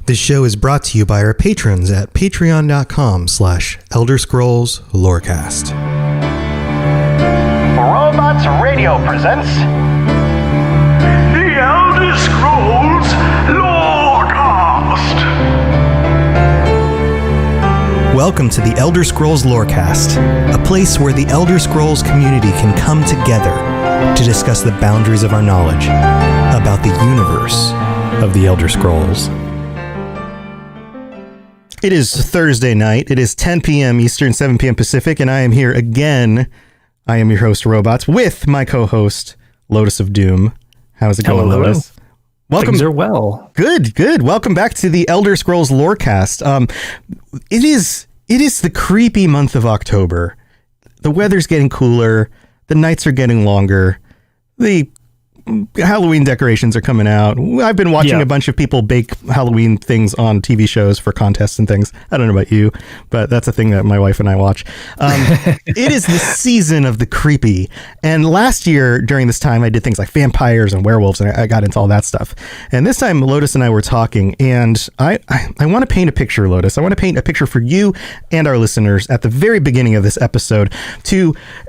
This show is brought to you by our patrons at patreon.com/Elder Scrolls Lorecast. Robots Radio presents The Elder Scrolls Lorecast. Welcome to the Elder Scrolls Lorecast, a place where the Elder Scrolls community can come together to discuss the boundaries of our knowledge about the universe of the Elder Scrolls. It is Thursday night. It is 10 p.m. Eastern, 7 p.m. Pacific, and I am here again. I am your host, Robots, with my co-host, Lotus of Doom. How's it going, Lotus? Welcome. Things are well. Good. Welcome back to the Elder Scrolls Lorecast. It is the creepy month of October. The weather's getting cooler. The nights are getting longer. The Halloween decorations are coming out. I've been watching a bunch of people bake Halloween things on TV shows for contests and things. I don't know about you, but that's a thing that my wife and I watch. It is the season of the creepy. And last year during this time, I did things like vampires and werewolves, and I got into all that stuff. And this time, Lotus and I were talking, and I want to paint a picture, Lotus. I want to paint a picture for you and our listeners at the very beginning of this episode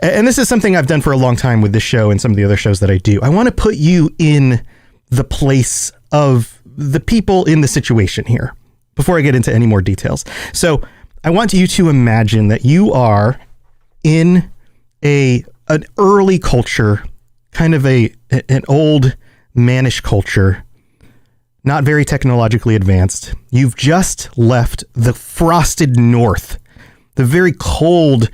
and this is something I've done for a long time with this show and some of the other shows that I do. I want to put you in the place of the people in the situation here before I get into any more details. So I want you to imagine that you are in an early culture, kind of an old mannish culture, not very technologically advanced. You've just left the frosted north, the very cold,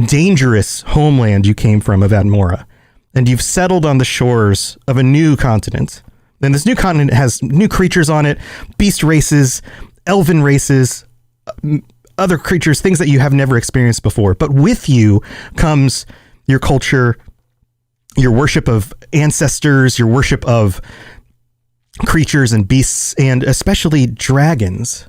dangerous homeland you came from of Admora. And you've settled on the shores of a new continent. And this new continent has new creatures on it, beast races, elven races, other creatures, things that you have never experienced before. But with you comes your culture, your worship of ancestors, your worship of creatures and beasts, and especially dragons.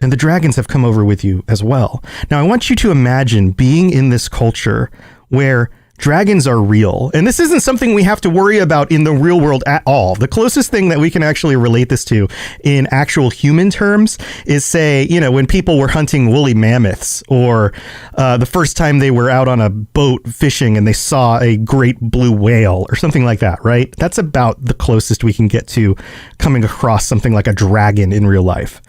And the dragons have come over with you as well. Now, I want you to imagine being in this culture where dragons are real. And this isn't something we have to worry about in the real world at all. The closest thing that we can actually relate this to in actual human terms is, say, when people were hunting woolly mammoths, or the first time they were out on a boat fishing and they saw a great blue whale or something like that, right? That's about the closest we can get to coming across something like a dragon in real life.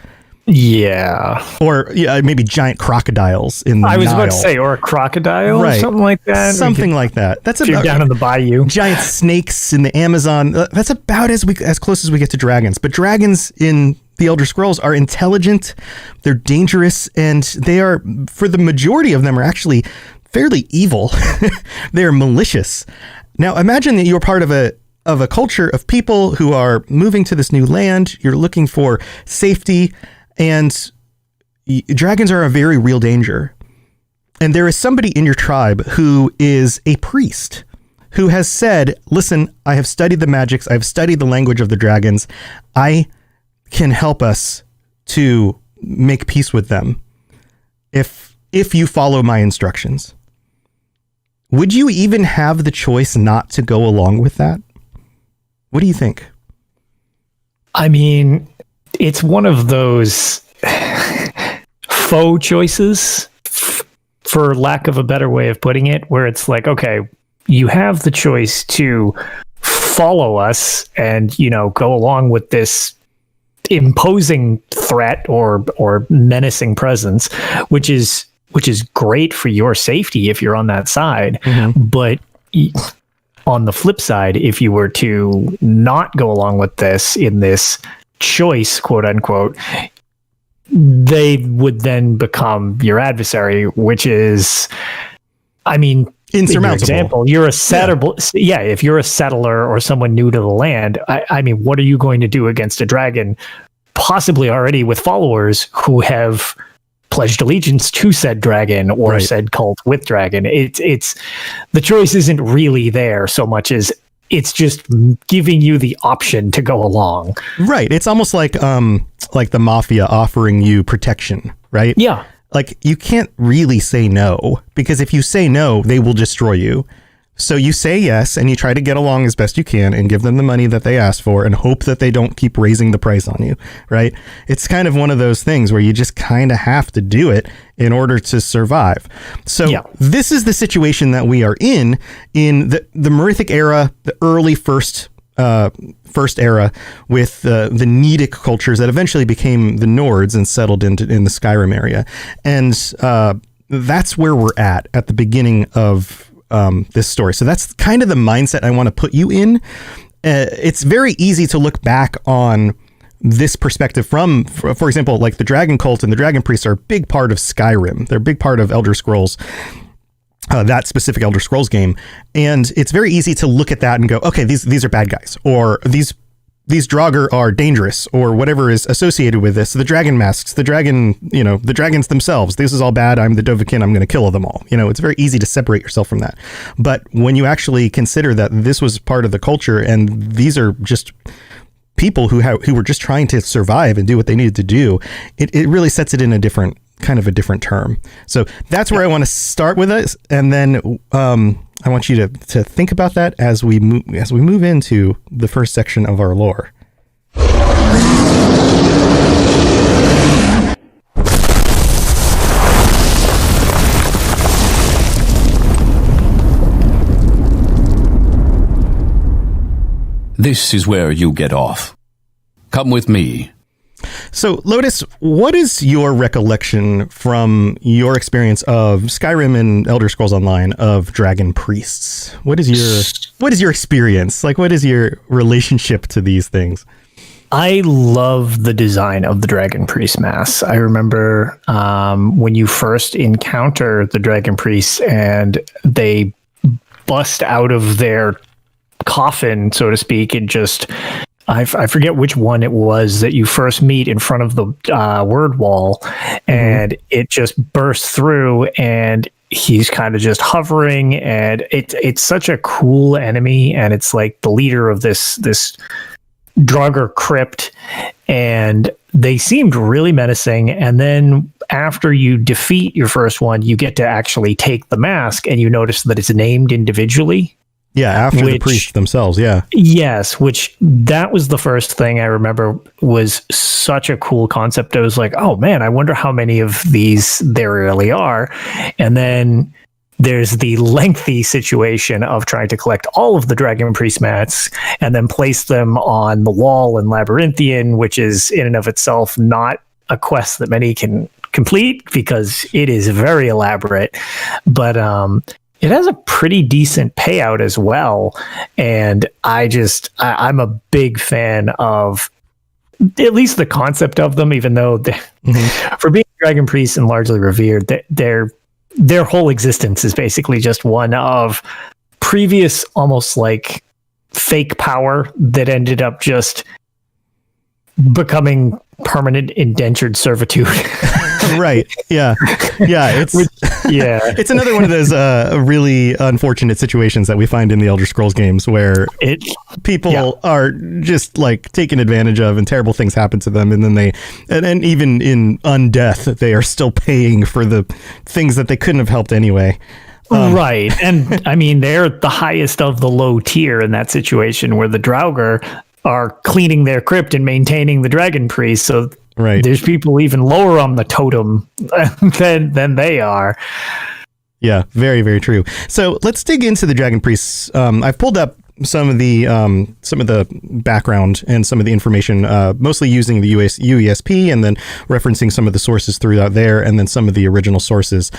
Yeah. Or maybe giant crocodiles in the Nile. I was about to say, or a crocodile, right, or something like that. Something like that. That's about, you're down in the bayou. Giant snakes in the Amazon. That's about as close as we get to dragons. But dragons in the Elder Scrolls are intelligent, they're dangerous, and they are, for the majority of them, are actually fairly evil. They're malicious. Now, imagine that you're part of a culture of people who are moving to this new land. You're looking for safety. And dragons are a very real danger. And there is somebody in your tribe who is a priest who has said, listen, I have studied the magics. I've studied the language of the dragons. I can help us to make peace with them if you follow my instructions. Would you even have the choice not to go along with that? What do you think? I mean, it's one of those faux choices, for lack of a better way of putting it, where it's like, okay, you have the choice to follow us and, go along with this imposing threat or menacing presence, which is great for your safety if you're on that side. Mm-hmm. But on the flip side, if you were to not go along with this in this choice, quote unquote, they would then become your adversary, which is, I mean, insurmountable. For example, you're a settler. Yeah, if you're a settler or someone new to the land, I mean, what are you going to do against a dragon, possibly already with followers who have pledged allegiance to said dragon or said cult with dragon? It's the choice isn't really there so much as it's just giving you the option to go along. Right. It's almost like the mafia offering you protection, right? Yeah. Like, you can't really say no, because if you say no, they will destroy you. So you say yes, and you try to get along as best you can and give them the money that they ask for and hope that they don't keep raising the price on you, right? It's kind of one of those things where you just kind of have to do it in order to survive. So This is the situation that we are in the Merithic era, the early first era, with the Nedic cultures that eventually became the Nords and settled in the Skyrim area. And that's where we're at the beginning of this story. So that's kind of the mindset I want to put you in. It's very easy to look back on this perspective from, for example, like the Dragon Cult and the Dragon Priests are a big part of Skyrim. They're a big part of Elder Scrolls, that specific Elder Scrolls game. And it's very easy to look at that and go, okay, these are bad guys, or these draugr are dangerous, or whatever is associated with this. The dragon masks, the dragons themselves. This is all bad. I'm the Dovahkiin. I'm going to kill them all. It's very easy to separate yourself from that. But when you actually consider that this was part of the culture, and these are just people who were just trying to survive and do what they needed to do, it really sets it in a different term. So that's where I want to start with it, and then I want you to think about that as we move into the first section of our lore. This is where you get off. Come with me. So, Lotus, what is your recollection from your experience of Skyrim and Elder Scrolls Online of Dragon Priests? What is your experience? Like, what is your relationship to these things? I love the design of the Dragon Priest mask. I remember when you first encounter the Dragon Priests and they bust out of their coffin, so to speak, and just... I forget which one it was that you first meet in front of the word wall, and it just bursts through, and he's kind of just hovering, and it's such a cool enemy, and it's like the leader of this draugr crypt, and they seemed really menacing. And then after you defeat your first one, you get to actually take the mask, and you notice that it's named individually. Yeah, after the priests themselves, yeah. Yes, which that was the first thing I remember was such a cool concept. I was like, oh man, I wonder how many of these there really are. And then there's the lengthy situation of trying to collect all of the Dragon Priest mats and then place them on the wall in Labyrinthian, which is in and of itself not a quest that many can complete because it is very elaborate. But it has a pretty decent payout as well. And I'm a big fan of at least the concept of them, even though for being Dragon Priests and largely revered, their whole existence is basically just one of previous, almost like fake power that ended up just becoming permanent indentured servitude. Right. Yeah. Yeah. It's another one of those really unfortunate situations that we find in the Elder Scrolls games where people are just like taken advantage of and terrible things happen to them. And then and even in undeath, they are still paying for the things that they couldn't have helped anyway. Right. And I mean, they're the highest of the low tier in that situation where the draugr are cleaning their crypt and maintaining the Dragon Priest. So there's people even lower on the totem than they are. Yeah, very, very true. So let's dig into the Dragon Priests. I've pulled up some of the background and some of the information, mostly using the UESP and then referencing some of the sources throughout there, and then some of the original sources.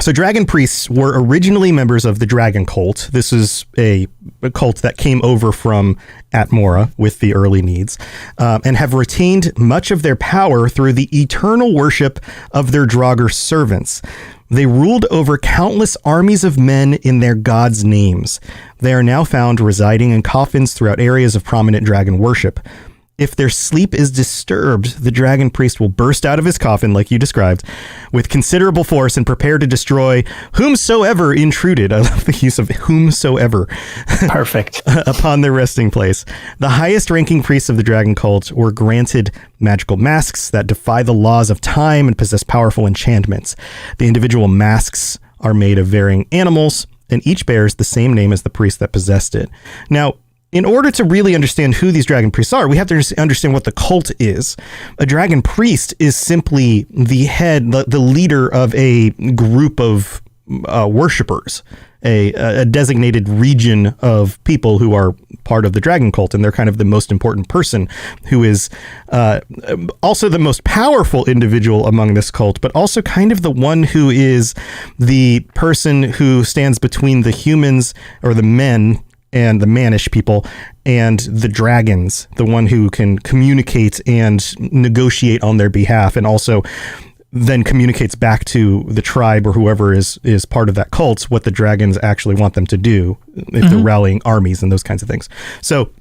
So Dragon Priests were originally members of the Dragon Cult. This is a cult that came over from Atmora with the early Needs, and have retained much of their power through the eternal worship of their draugr servants. They ruled over countless armies of men in their gods' names. They are now found residing in coffins throughout areas of prominent dragon worship. If their sleep is disturbed, the Dragon Priest will burst out of his coffin, like you described, with considerable force and prepare to destroy whomsoever intruded. I love the use of whomsoever. Perfect. Upon their resting place. The highest ranking priests of the Dragon Cult were granted magical masks that defy the laws of time and possess powerful enchantments. The individual masks are made of varying animals and each bears the same name as the priest that possessed it. Now, in order to really understand who these dragon priests are, we have to understand what the cult is. A dragon priest is simply the head, the leader of a group of worshippers, a designated region of people who are part of the dragon cult, and they're kind of the most important person, who is also the most powerful individual among this cult, but also kind of the one who is the person who stands between the humans, or the men, and the mannish people, and the dragons, the one who can communicate and negotiate on their behalf, and also then communicates back to the tribe or whoever is part of that cult what the dragons actually want them to do if they're rallying armies and those kinds of things. So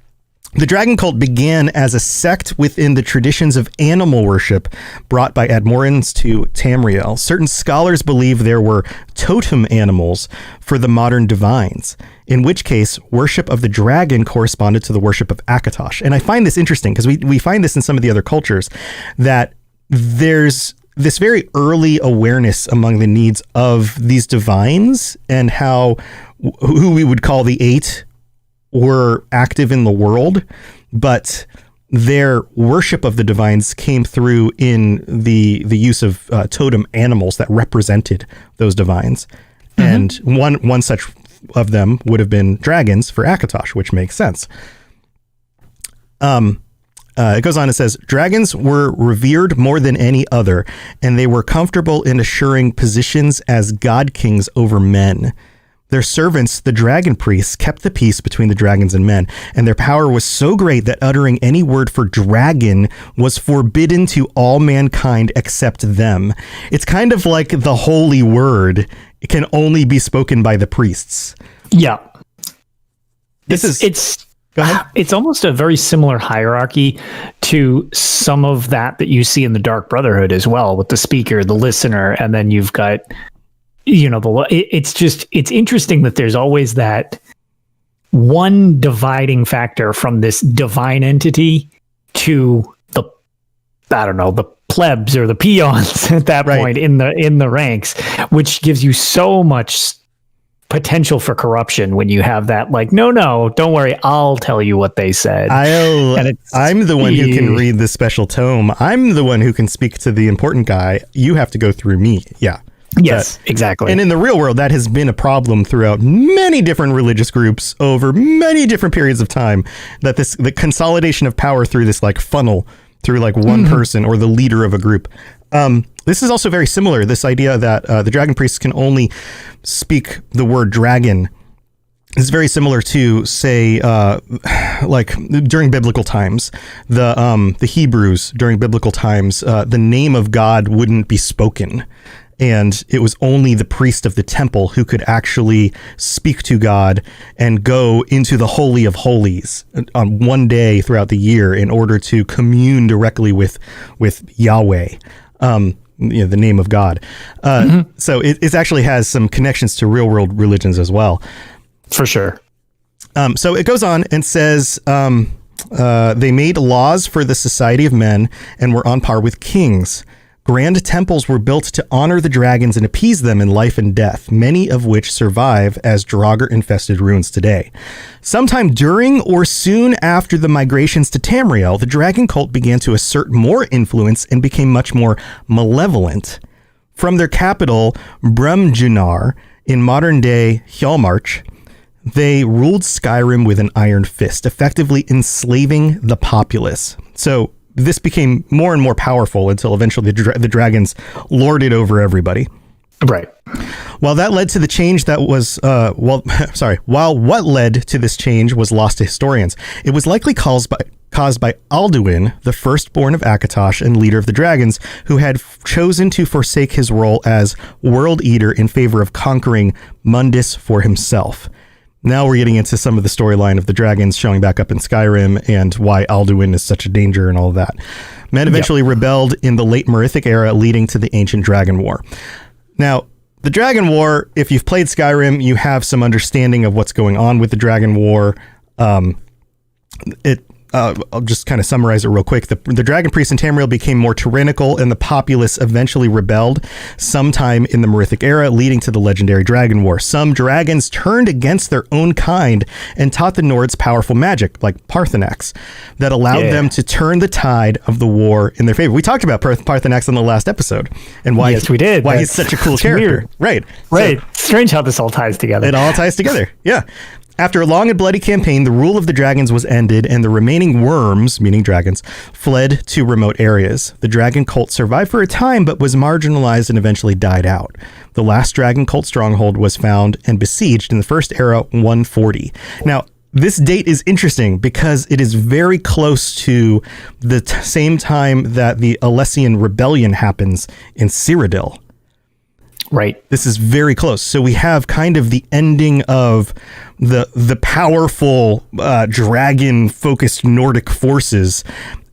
the dragon cult began as a sect within the traditions of animal worship brought by Admorans to Tamriel. Certain scholars believe there were totem animals for the modern divines, in which case worship of the dragon corresponded to the worship of Akatosh. And I find this interesting because we find this in some of the other cultures, that there's this very early awareness among the needs of these divines and how who we would call the eight were active in the world, but their worship of the divines came through in the use of totem animals that represented those divines. And one such of them would have been dragons for Akatosh, which makes sense. It goes on, it says, dragons were revered more than any other, and they were comfortable in assuring positions as god kings over men. Their servants, the dragon priests, kept the peace between the dragons and men, and their power was so great that uttering any word for dragon was forbidden to all mankind except them. It's kind of like the holy word. It can only be spoken by the priests. Yeah. It's Go ahead. It's almost a very similar hierarchy to some of that you see in the Dark Brotherhood as well, with the speaker, the listener, and then you've got, it's interesting that there's always that one dividing factor from this divine entity to the plebs or the peons at that point in the ranks, which gives you so much potential for corruption when you have that, like, no, don't worry, I'll tell you what they said. I'm the one who can read the special tome. I'm the one who can speak to the important guy. You have to go through me. Yeah. Yes, exactly. And in the real world, that has been a problem throughout many different religious groups over many different periods of time, that the consolidation of power through this like funnel through like one person or the leader of a group. This is also very similar. This idea that the dragon priests can only speak the word dragon is very similar to, say, like during biblical times, the Hebrews during biblical times, the name of God wouldn't be spoken. And it was only the priest of the temple who could actually speak to God and go into the Holy of Holies on one day throughout the year in order to commune directly with Yahweh, the name of God. So it actually has some connections to real world religions as well. For sure. So it goes on and says, they made laws for the society of men and were on par with kings. Grand temples were built to honor the dragons and appease them in life and death, many of which survive as draugr-infested ruins today. Sometime during or soon after the migrations to Tamriel, the dragon cult began to assert more influence and became much more malevolent. From their capital, Brumjunar, in modern-day Hjalmarch, they ruled Skyrim with an iron fist, effectively enslaving the populace. So this became more and more powerful until eventually the dragons lorded over everybody. Right. While that led to the change that was, while what led to this change was lost to historians, it was likely caused by Alduin, the firstborn of Akatosh and leader of the dragons, who had chosen to forsake his role as world eater in favor of conquering Mundus for himself. Now we're getting into some of the storyline of the dragons showing back up in Skyrim and why Alduin is such a danger and all of that. Men eventually rebelled in the late Merithic era, leading to the Ancient Dragon War. Now, the Dragon War, if you've played Skyrim, you have some understanding of what's going on with the Dragon War. I'll just kind of summarize it real quick. The dragon priests in Tamriel became more tyrannical, and the populace eventually rebelled sometime in the Merithic era, leading to the legendary Dragon War. Some dragons turned against their own kind and taught the Nords powerful magic, like Parthenax, that allowed them to turn the tide of the war in their favor. We talked about Parthenax in the last episode, and why we did. Why he's such a cool character. Weird. Right. So, strange how this all ties together. It all ties together. Yeah. After a long and bloody campaign, the rule of the dragons was ended, and the remaining worms, meaning dragons, fled to remote areas. The dragon cult survived for a time, but was marginalized and eventually died out. The last dragon cult stronghold was found and besieged in the First Era 140. Now, this date is interesting because it is very close to the same time that the Alessian rebellion happens in Cyrodiil. Right. This is very close. So we have kind of the ending of the powerful dragon-focused Nordic forces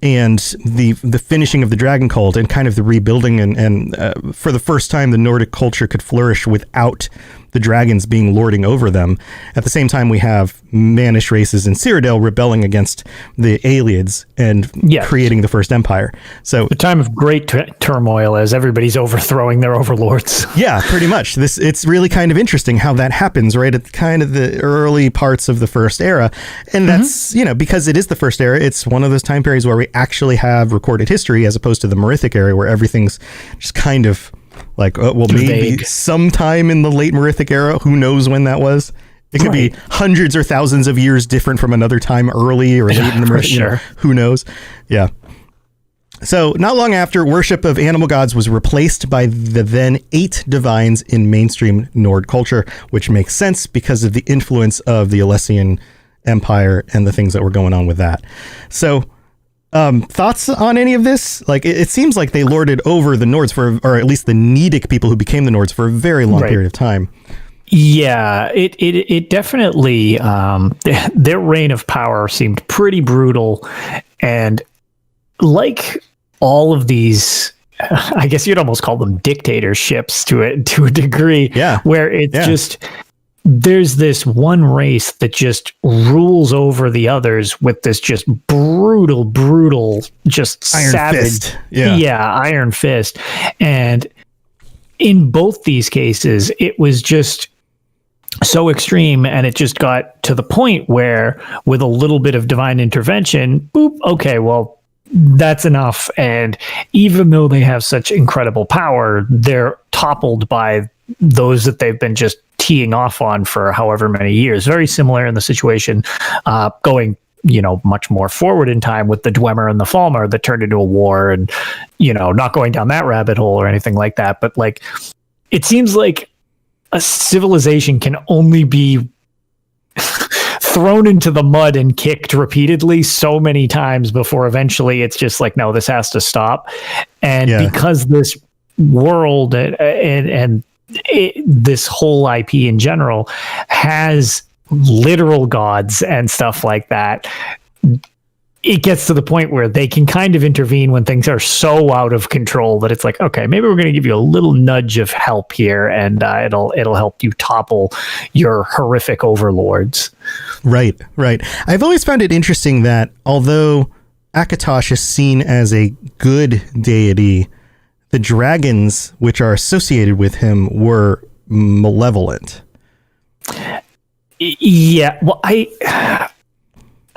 and the finishing of the dragon cult and kind of the rebuilding and for the first time the Nordic culture could flourish without the dragons being lording over them. At the same time, we have mannish races in Cyrodiil rebelling against the Aelids and creating the first empire. So the time of great turmoil as everybody's overthrowing their overlords. Yeah, pretty much. It's really kind of interesting how that happens right at kind of the early parts of the First Era. And that's, because it is the First Era, it's one of those time periods where we actually have recorded history as opposed to the Merithic era where everything's just kind of like, maybe vague. Sometime in the late Merithic era, who knows when that was? It could be hundreds or thousands of years different from another time early or late in the Merithic. Sure. Who knows? Yeah. So not long after, worship of animal gods was replaced by the then 8 divines in mainstream Nord culture, which makes sense because of the influence of the Alessian Empire and the things that were going on with that. So thoughts on any of this? Like, it seems like they lorded over the Nords or at least the Nedic people who became the Nords for a very long period of time. Yeah, it definitely, their reign of power seemed pretty brutal. And like all of these, I guess you'd almost call them dictatorships to a degree, where it's just, there's this one race that just rules over the others with this just brutal, just iron savage fist. Iron fist. And in both these cases, it was just so extreme, and it just got to the point where with a little bit of divine intervention, boop, okay, well, that's enough. And even though they have such incredible power, they're toppled by those that they've been just teeing off on for however many years. Very similar in the situation going, much more forward in time with the Dwemer and the Falmer that turned into a war, and, not going down that rabbit hole or anything like that. But like, it seems like a civilization can only be thrown into the mud and kicked repeatedly so many times before eventually it's just like, no, this has to stop. And because this world and this whole IP in general has literal gods and stuff like that, it gets to the point where they can kind of intervene when things are so out of control that it's like, okay, maybe we're going to give you a little nudge of help here, and it'll help you topple your horrific overlords. Right. I've always found it interesting that although Akatosh is seen as a good deity, the dragons which are associated with him were malevolent. Yeah, well,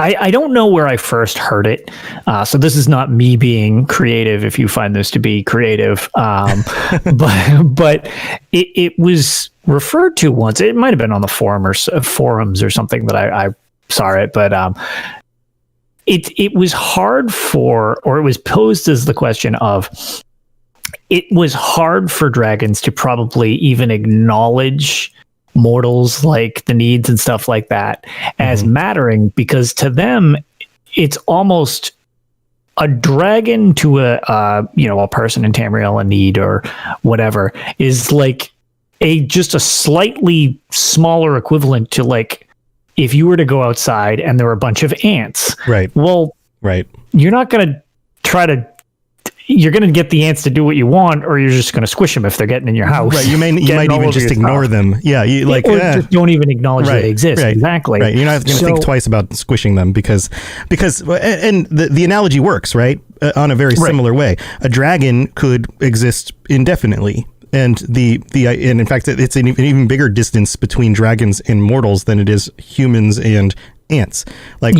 I don't know where I first heard it, so this is not me being creative if you find this to be creative, but it was referred to once. It might have been on the forums or something that I saw it, but it was hard or it was posed as the question of, it was hard for dragons to probably even acknowledge mortals like the Needs and stuff like that as mattering, because to them it's almost a dragon to a person in Tamriel, a Need or whatever, is like just a slightly smaller equivalent to, like, if you were to go outside and there were a bunch of ants, right? Well, right, you're not going to try to you're going to get the ants to do what you want, or you're just going to squish them if they're getting in your house. Right. You might even just ignore them. Yeah. You just don't even acknowledge that they exist. Right, exactly. Right. You're not going to think twice about squishing them because and the analogy works, right? On a very similar way. A dragon could exist indefinitely. And and in fact, it's an even bigger distance between dragons and mortals than it is humans and ants. Like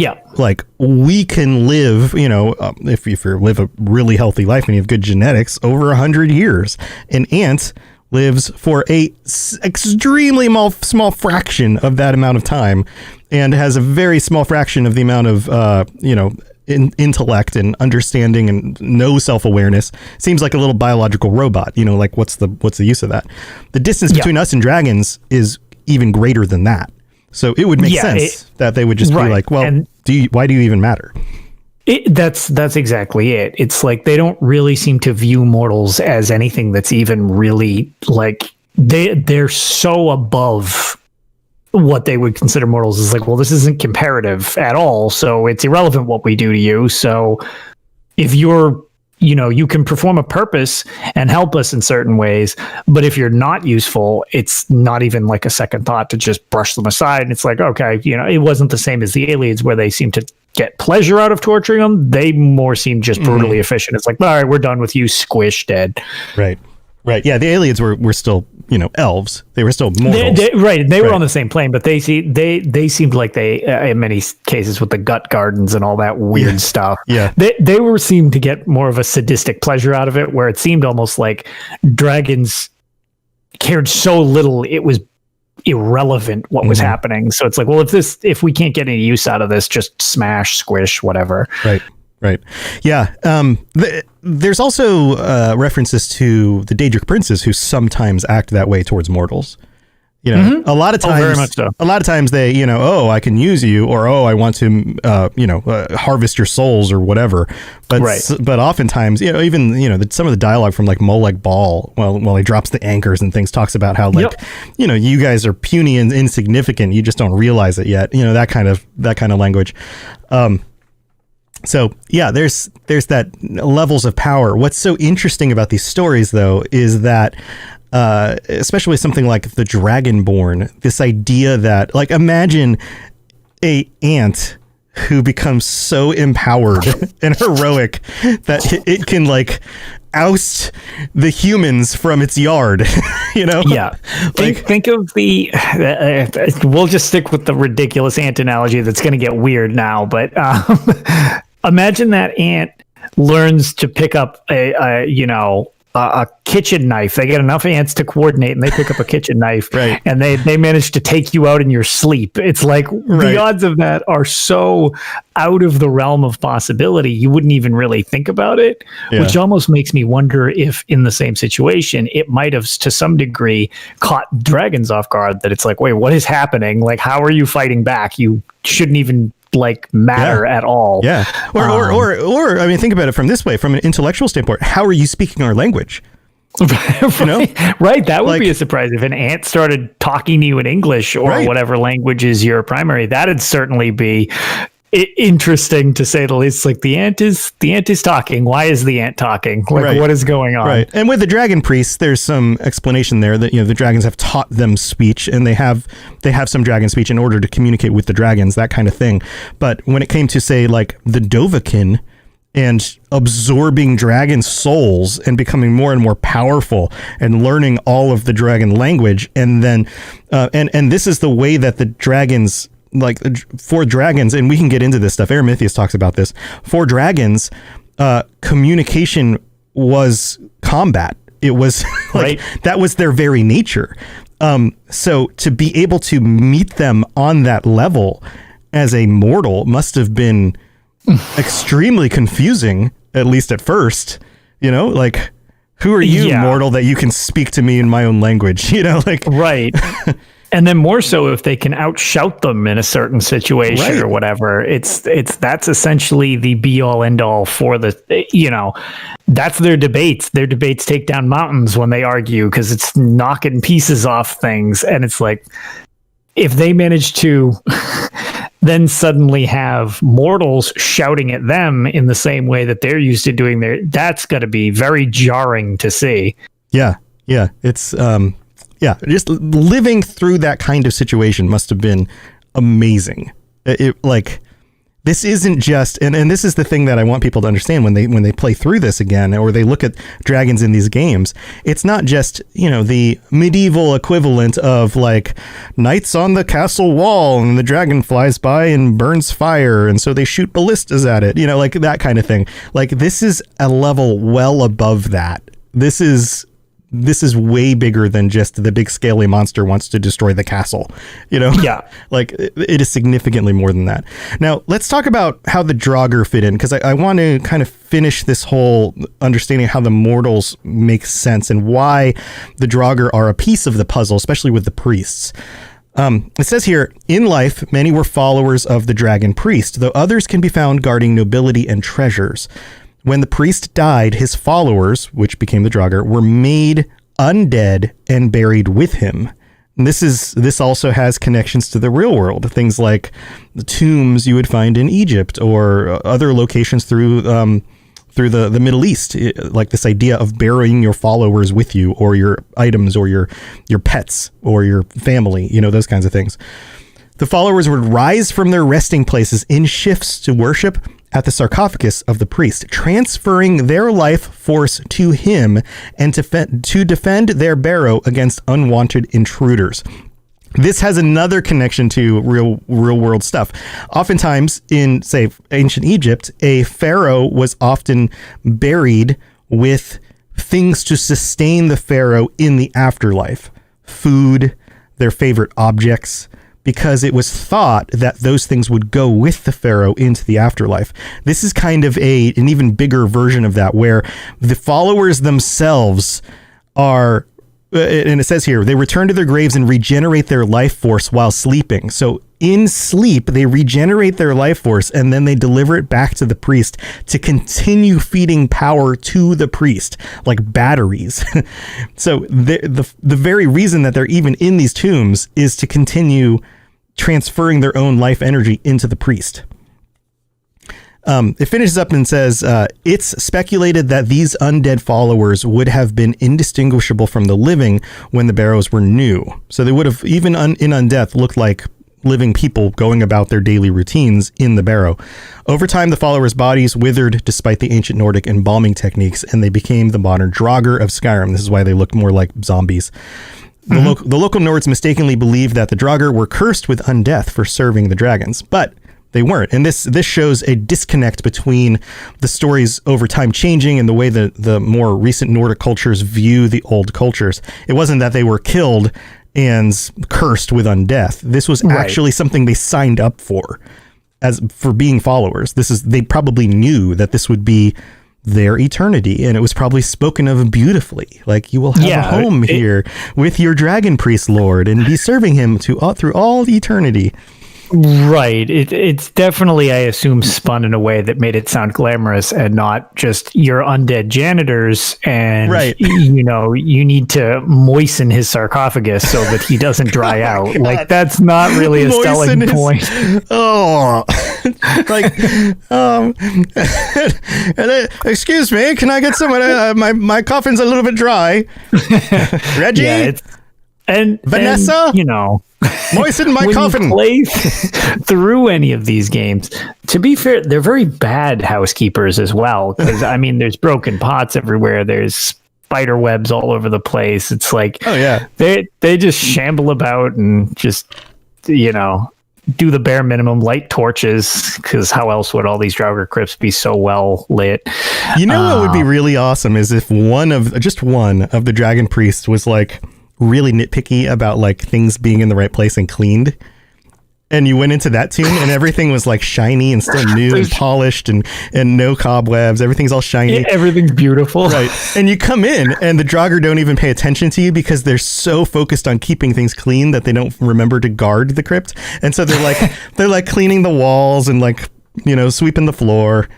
we can live, if you live a really healthy life and you have good genetics, over 100 years. An ant lives for a extremely small fraction of that amount of time, and has a very small fraction of the amount of intellect and understanding and no self-awareness. Seems like a little biological robot. Like what's the use of that? The distance between us and dragons is even greater than that. So it would make sense that they would just be like, well, why do you even matter? That's exactly it. It's like they don't really seem to view mortals as anything that's even really like they're so above what they would consider mortals. Is like, well, this isn't comparative at all, so it's irrelevant what we do to you. So if you're you can perform a purpose and help us in certain ways, but if you're not useful, it's not even like a second thought to just brush them aside. And it's like, okay, it wasn't the same as the aliens where they seem to get pleasure out of torturing them. They more seem just brutally efficient. It's like, all right, we're done with you, squish, dead. Right. Yeah, the aliens were still, elves. They were still mortals. They were on the same plane, but they seemed like they, in many cases with the gut gardens and all that weird stuff. Yeah. They seemed to get more of a sadistic pleasure out of it, where it seemed almost like dragons cared so little it was irrelevant what was happening. So it's like, well, if we can't get any use out of this, just smash, squish, whatever. Right. Yeah. There's also references to the Daedric princes who sometimes act that way towards mortals. A lot of times, very much so. A lot of times they, I can use you, or I want to, harvest your souls or whatever. But but oftentimes, even some of the dialogue from like Molag Bal, while he drops the anchors and things, talks about how you guys are puny and insignificant. You just don't realize it yet. That kind of language. So yeah, there's that levels of power. What's so interesting about these stories, though, is that especially something like the Dragonborn, this idea that, like, imagine a ant who becomes so empowered and heroic that it can like oust the humans from its yard. Yeah. Think of the we'll just stick with the ridiculous ant analogy that's going to get weird now, but imagine that ant learns to pick up a kitchen knife. They get enough ants to coordinate and they pick up a kitchen knife, right? And they manage to take you out in your sleep. It's like the odds of that are so out of the realm of possibility, you wouldn't even really think about it, which almost makes me wonder if in the same situation, it might have to some degree caught dragons off guard, that it's like, wait, what is happening? Like, how are you fighting back? You shouldn't even matter at all. Yeah. Or I mean, think about it from this way, from an intellectual standpoint, how are you speaking our language? Right. That would be a surprise if an ant started talking to you in English or whatever language is your primary. That'd certainly be interesting, to say the least. Like, the ant is talking. Why is the ant talking? Like, what is going on? Right. And with the dragon priests, there's some explanation there that the dragons have taught them speech, and they have some dragon speech in order to communicate with the dragons, that kind of thing. But when it came to, say, like the Dovahkiin and absorbing dragon souls and becoming more and more powerful and learning all of the dragon language, and then and this is the way that the dragons, like, for dragons, and we can get into this stuff, Eremithius talks about this, for dragons, communication was combat. It was that was their very nature. So to be able to meet them on that level as a mortal must have been extremely confusing, at least at first. Like, who are you, mortal, that you can speak to me in my own language? Right. And then more so if they can outshout them in a certain situation or whatever. That's essentially the be all end all for the, that's their debates. Their debates take down mountains when they argue, because it's knocking pieces off things. And it's like, if they manage to then suddenly have mortals shouting at them in the same way that they're used to doing that's got to be very jarring to see. Yeah. It's just living through that kind of situation must have been amazing. This isn't just, and this is the thing that I want people to understand when they play through this again, or they look at dragons in these games. It's not just, the medieval equivalent of like knights on the castle wall and the dragon flies by and burns fire. And so they shoot ballistas at it, like that kind of thing. Like this is a level well above that. This is way bigger than just the big scaly monster wants to destroy the castle, Yeah. Like it is significantly more than that. Now let's talk about how the draugr fit in, because I want to kind of finish this whole understanding how the mortals make sense and why the draugr are a piece of the puzzle, especially with the priests. It says here, in life, many were followers of the dragon priest, though others can be found guarding nobility and treasures. When the priest died, his followers, which became the draugr, were made undead and buried with him. And this also has connections to the real world. Things like the tombs you would find in Egypt or other locations through the Middle East, like this idea of burying your followers with you, or your items, or your pets, or your family, those kinds of things. The followers would rise from their resting places in shifts to worship at the sarcophagus of the priest, transferring their life force to him and to defend their barrow against unwanted intruders. This has another connection to real world stuff. Oftentimes in, say, ancient Egypt, a pharaoh was often buried with things to sustain the pharaoh in the afterlife. Food, their favorite objects, because it was thought that those things would go with the pharaoh into the afterlife. This is kind of an even bigger version of that, where the followers themselves are, and it says here, they return to their graves and regenerate their life force while sleeping. So in sleep, they regenerate their life force and then they deliver it back to the priest to continue feeding power to the priest, like batteries. So the very reason that they're even in these tombs is to continue transferring their own life energy into the priest. It finishes up and says, it's speculated that these undead followers would have been indistinguishable from the living when the barrows were new. So they would have, even in undeath, looked like living people going about their daily routines in the barrow. Over time, the followers' bodies withered despite the ancient Nordic embalming techniques, and they became the modern draugr of Skyrim. This is why they look more like zombies. The local Nords mistakenly believed that the draugr were cursed with undeath for serving the dragons, but they weren't. And this shows a disconnect between the stories over time changing and the way that the more recent Nordic cultures view the old cultures. It wasn't that they were killed and cursed with undeath. This was actually something they signed up for being followers. They probably knew that this would be their eternity, and it was probably spoken of beautifully, like, you will have a home here with your dragon priest lord and be serving him through all eternity. Right. It's definitely, I assume, spun in a way that made it sound glamorous and not just your undead janitors and, you need to moisten his sarcophagus so that he doesn't dry out. Like, that's not really a selling point. Oh, like, excuse me, can I get some? My coffin's a little bit dry. Reggie? Yeah, and Vanessa? And, moisten my coffin. When you play through any of these games, to be fair, they're very bad housekeepers as well. Because, there's broken pots everywhere. There's spider webs all over the place. It's like, they just shamble about and just, do the bare minimum, light torches, because how else would all these draugr crypts be so well lit? What would be really awesome is if one of the dragon priests was like really nitpicky about like things being in the right place and cleaned, and you went into that tomb and everything was like shiny and still new and polished and no cobwebs. Everything's all shiny. Everything's beautiful. Right. And you come in and the draugr don't even pay attention to you because they're so focused on keeping things clean that they don't remember to guard the crypt. And so they're like cleaning the walls and like, sweeping the floor.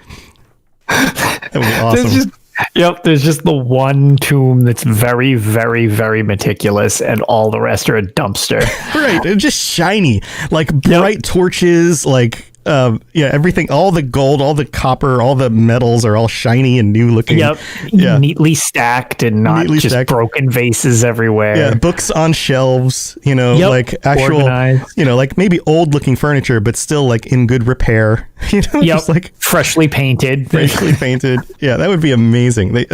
That would be awesome. Yep, there's just the one tomb that's very, very, very meticulous, and all the rest are a dumpster. Right, it's just shiny, like bright torches, like everything, all the gold, all the copper, all the metals are all shiny and new looking. Yep, neatly stacked and not just broken vases everywhere. Yeah, books on shelves, like actual, organized. Like maybe old looking furniture, but still like in good repair. Just like freshly painted. Yeah, that would be amazing.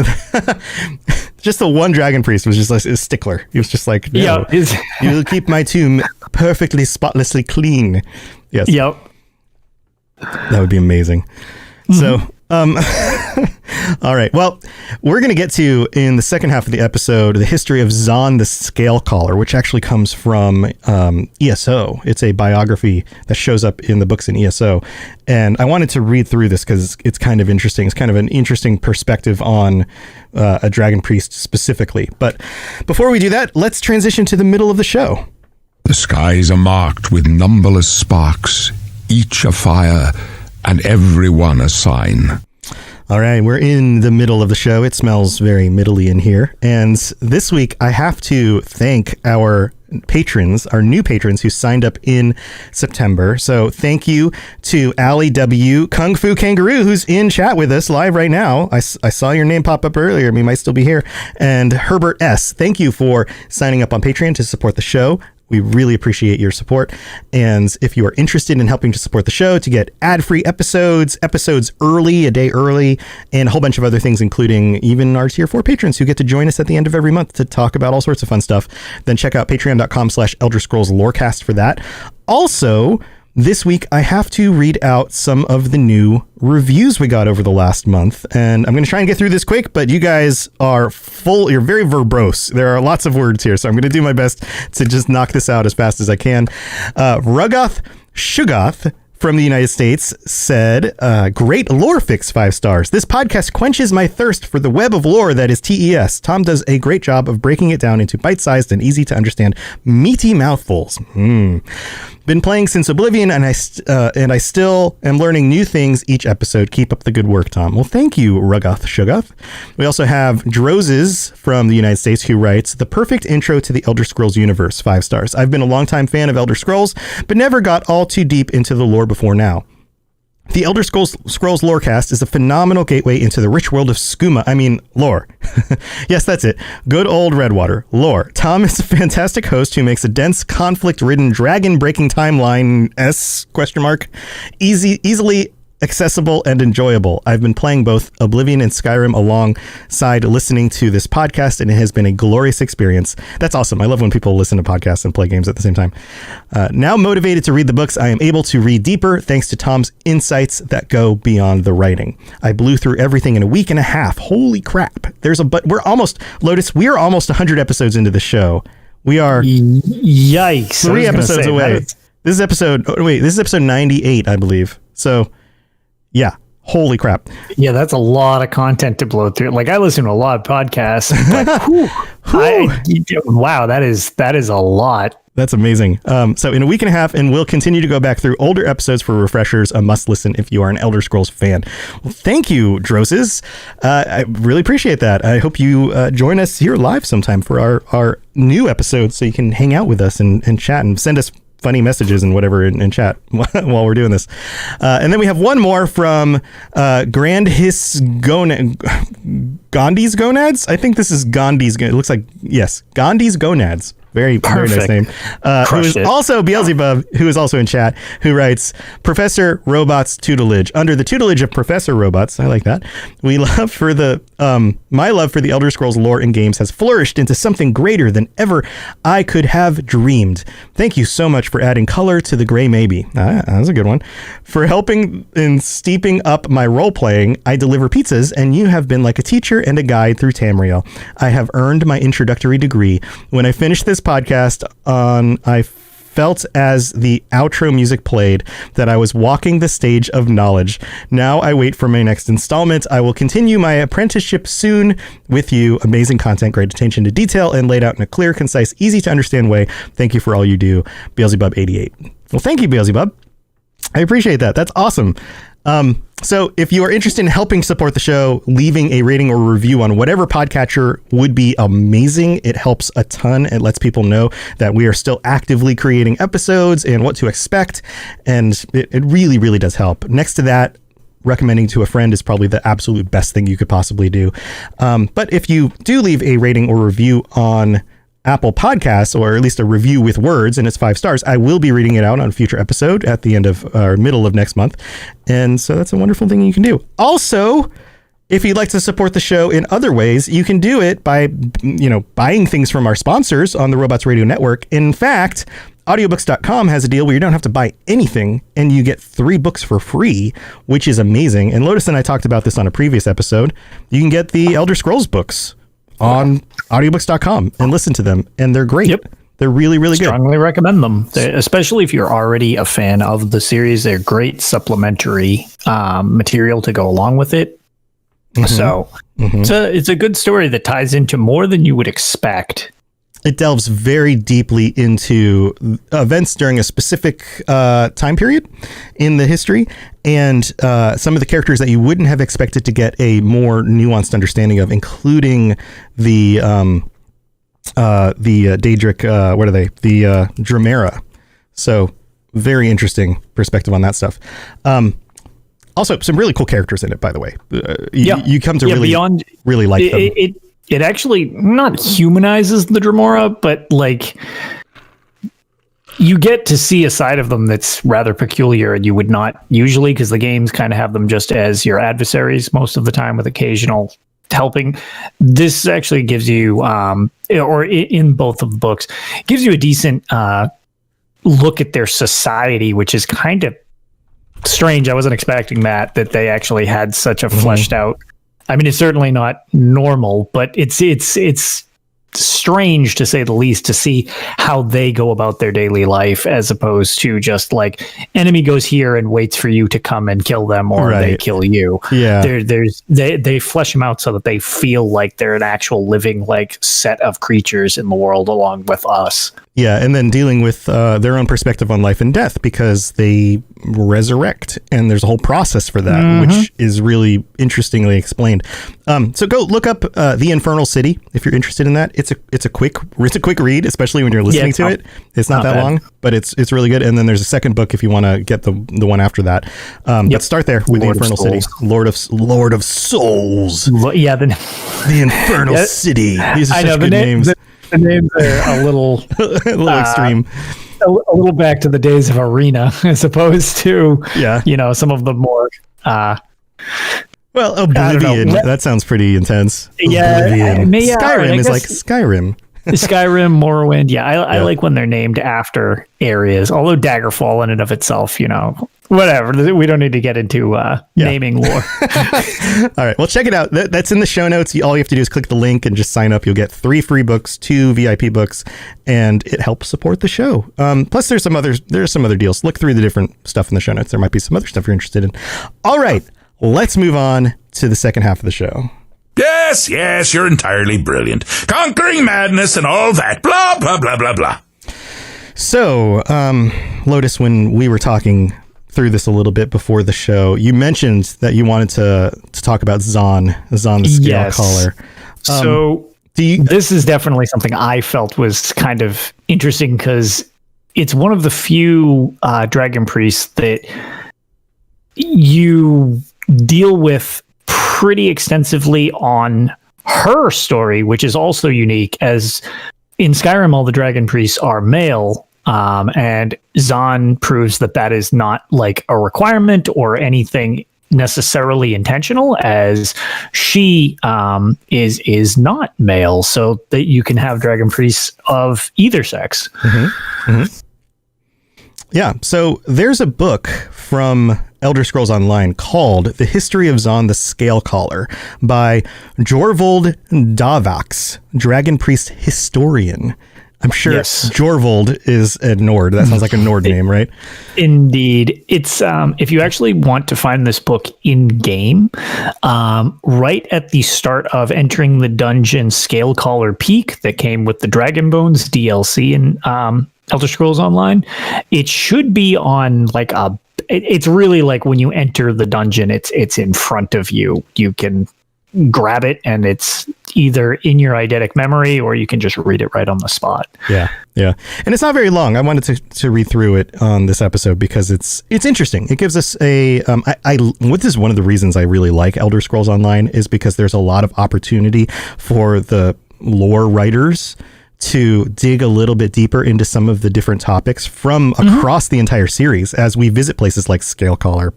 Just the one dragon priest was just like a stickler. He was just like, no, you'll keep my tomb perfectly spotlessly clean. Yes. Yep. That would be amazing. So, all right. Well, we're going to get to, in the second half of the episode, the history of Zhan the Scale Caller, which actually comes from ESO. It's a biography that shows up in the books in ESO. And I wanted to read through this because it's kind of interesting. It's kind of an interesting perspective on a dragon priest specifically. But before we do that, let's transition to the middle of the show. The skies are marked with numberless sparks, each a fire, and every one a sign. All right, we're in the middle of the show. It smells very middly in here. And this week, I have to thank our patrons, our new patrons who signed up in September. So thank you to Ali W, Kung Fu Kangaroo, who's in chat with us live right now. I saw your name pop up earlier. You might still be here. And Herbert S. Thank you for signing up on Patreon to support the show. We really appreciate your support. And if you are interested in helping to support the show to get ad-free episodes early, a day early, and a whole bunch of other things, including even our tier 4 patrons who get to join us at the end of every month to talk about all sorts of fun stuff, then check out patreon.com/Elder Scrolls Lorecast for that. Also, this week, I have to read out some of the new reviews we got over the last month. And I'm going to try and get through this quick, but you guys are you're very verbose. There are lots of words here, so I'm going to do my best to just knock this out as fast as I can. Rugoth Shugoth from the United States said, great lore fix, 5 stars. This podcast quenches my thirst for the web of lore that is TES. Tom does a great job of breaking it down into bite-sized and easy to understand meaty mouthfuls. Been playing since Oblivion, and I still am learning new things each episode. Keep up the good work, Tom. Well, thank you, Rugoth Shugoth. We also have Drozes from the United States who writes, the perfect intro to the Elder Scrolls universe, 5 stars. I've been a longtime fan of Elder Scrolls, but never got all too deep into the lore before now. The Elder Scrolls Lorecast is a phenomenal gateway into the rich world of lore. Yes, that's it. Good old Redwater. Lore. Tom is a fantastic host who makes a dense, conflict-ridden, dragon-breaking timeline easily accessible and enjoyable. I've been playing both Oblivion and Skyrim alongside listening to this podcast, and it has been a glorious experience. That's awesome. I love when people listen to podcasts and play games at the same time. Now motivated to read the books, I am able to read deeper thanks to Tom's insights that go beyond the writing. I blew through everything in a week and a half. Holy crap. We're almost 100 episodes into the show. We are yikes. 3 episodes away. This is episode 98, I believe. So yeah, holy crap. Yeah, that's a lot of content to blow through. Like, I listen to a lot of podcasts, but wow, that is a lot. That's amazing. So in a week and a half, and we'll continue to go back through older episodes for refreshers, a must listen if you are an Elder Scrolls fan. Well, thank you, Droses. I really appreciate that. I hope you join us here live sometime for our new episodes, so you can hang out with us and chat and send us funny messages and whatever in chat while we're doing this. And then we have one more from Gandhi's Gonads. I think this is Gandhi's. It looks like, yes, Gandhi's Gonads. Very nice name. Who is also Beelzebub, who is also in chat, who writes, Professor Robot's tutelage. Under the tutelage of Professor Robots, I like that. My love for the Elder Scrolls lore and games has flourished into something greater than ever I could have dreamed. Thank you so much for adding color to the gray maybe. That was a good one. For helping in steeping up my role playing, I deliver pizzas, and you have been like a teacher and a guide through Tamriel. I have earned my introductory degree. When I finish this podcast I felt as the outro music played that I was walking the stage of knowledge. Now I wait for my next installment. I will continue my apprenticeship soon with you. Amazing content, great attention to detail, and laid out in a clear, concise, easy to understand way. Thank you for all you do. Beelzebub 88. Well, thank you, Beelzebub. I appreciate that. That's awesome. So if you are interested in helping support the show, leaving a rating or review on whatever podcatcher would be amazing. It helps a ton. It lets people know that we are still actively creating episodes and what to expect. And it really, really does help. Next to that, recommending to a friend is probably the absolute best thing you could possibly do. But if you do leave a rating or review on Apple Podcasts, or at least a review with words and it's 5 stars, I will be reading it out on a future episode at the end of or middle of next month. And so that's a wonderful thing you can do. Also, if you'd like to support the show in other ways, you can do it by, buying things from our sponsors on the Robots Radio Network. In fact, audiobooks.com has a deal where you don't have to buy anything and you get 3 books for free, which is amazing. And Lotus and I talked about this on a previous episode. You can get the Elder Scrolls books on audiobooks.com and listen to them, and they're great. Yep. They're really, really good. Strongly recommend them, especially if you're already a fan of the series. They're great supplementary material to go along with it. Mm-hmm. So it's a good story that ties into more than you would expect. It delves very deeply into events during a specific time period in the history, and some of the characters that you wouldn't have expected to get a more nuanced understanding of, including the Daedric, what are they? The Dramera. So very interesting perspective on that stuff. Also, some really cool characters in it, by the way. You come to really like them. It actually not humanizes the Dramora, but like you get to see a side of them that's rather peculiar, and you would not usually, because the games kind of have them just as your adversaries most of the time with occasional helping. This actually gives you, or in both of the books, gives you a decent look at their society, which is kind of strange. I wasn't expecting that they actually had such a fleshed out. I mean, it's certainly not normal, but it's strange to say the least to see how they go about their daily life, as opposed to just like enemy goes here and waits for you to come and kill them, or they kill you. Yeah, they flesh them out so that they feel like they're an actual living like set of creatures in the world along with us. Yeah, and then dealing with their own perspective on life and death, because they resurrect, and there's a whole process for that, which is really interestingly explained. So go look up The Infernal City if you're interested in that. It's a quick read, especially when you're listening to it. It's not that bad. Long, but it's really good. And then there's a second book if you want to get the one after that. But start there with The Infernal City. Lord of Souls. The Infernal City. These are such good names. The names are a little extreme. A little back to the days of Arena, as opposed to some of the more Oblivion. That sounds pretty intense. Oblivion. Skyrim is like Skyrim. Skyrim, Morrowind. I like when they're named after areas. Although Daggerfall in and of itself, whatever. We don't need to get into naming lore. All right. Well, check it out. That's in the show notes. All you have to do is click the link and just sign up. You'll get 3 free books, 2 VIP books, and it helps support the show. Plus, there's some other deals. Look through the different stuff in the show notes. There might be some other stuff you're interested in. All right. Let's move on to the second half of the show. Yes, you're entirely brilliant. Conquering madness and all that. Blah, blah, blah, blah, blah. So, Lotus, when we were talking through this a little bit before the show, you mentioned that you wanted to talk about Zhan the Scale Caller. So, this is definitely something I felt was kind of interesting, because it's one of the few Dragon Priests that you deal with pretty extensively on her story, which is also unique, as in Skyrim all the Dragon Priests are male, and Zhan proves that is not like a requirement or anything necessarily intentional, as she is not male, so that you can have Dragon Priests of either sex. Yeah, so there's a book from Elder Scrolls Online called The History of Zhan the Scale Caller by Jorvold Davax, Dragon Priest Historian. I'm sure Jorvold is a Nord. That sounds like a Nord name, right? Indeed. It's if you actually want to find this book in game, right at the start of entering the dungeon Scale Caller Peak that came with the Dragon Bones DLC Elder Scrolls Online. It should be on like it's really like when you enter the dungeon, it's in front of you. You can grab it and it's either in your eidetic memory or you can just read it right on the spot. Yeah. And it's not very long. I wanted to read through it on this episode because it's interesting. It gives us this is one of the reasons I really like Elder Scrolls Online is because there's a lot of opportunity for the lore writers to dig a little bit deeper into some of the different topics from across the entire series as we visit places like Scalecaller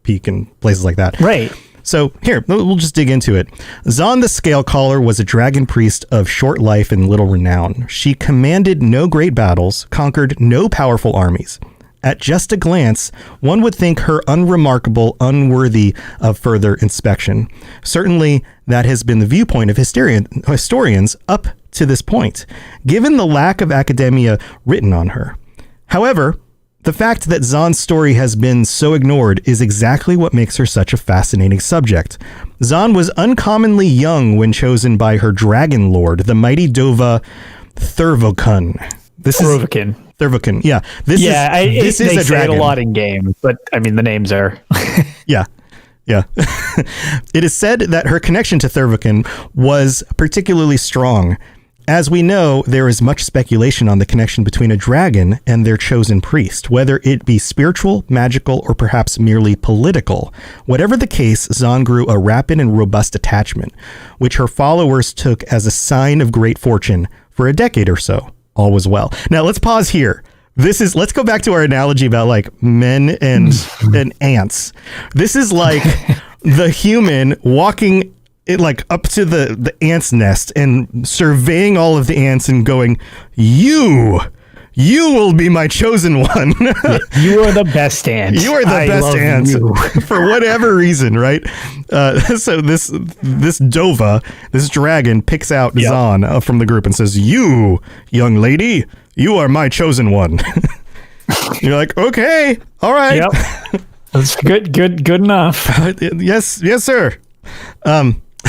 Peak and places like that. Right. So here, we'll just dig into it. Zhan the Scalecaller was a dragon priest of short life and little renown. She commanded no great battles, conquered no powerful armies. At just a glance, one would think her unremarkable, unworthy of further inspection. Certainly, that has been the viewpoint of historians up to this point, given the lack of academia written on her. However, the fact that Zhan's story has been so ignored is exactly what makes her such a fascinating subject. Zhan was uncommonly young when chosen by her dragon lord, the mighty Dova Thurvokun. Thurvokun, yeah. This is a dragon. Say it a lot in game, but I mean the names are. Yeah. It is said that her connection to Thurvokun was particularly strong. As we know, there is much speculation on the connection between a dragon and their chosen priest, whether it be spiritual, magical, or perhaps merely political. Whatever the case, Zhan grew a rapid and robust attachment, which her followers took as a sign of great fortune for a decade or so. All was well. Now let's pause here. Let's go back to our analogy about like men and ants. This is like the human walking up to the ant's nest and surveying all of the ants and going, you will be my chosen one. You are the best ant. You are the best ant for whatever reason, right? So this Dova, this dragon, picks out Zhan from the group and says, "You, young lady, you are my chosen one." You're like, okay, all right. Yep. That's good enough. Yes, sir.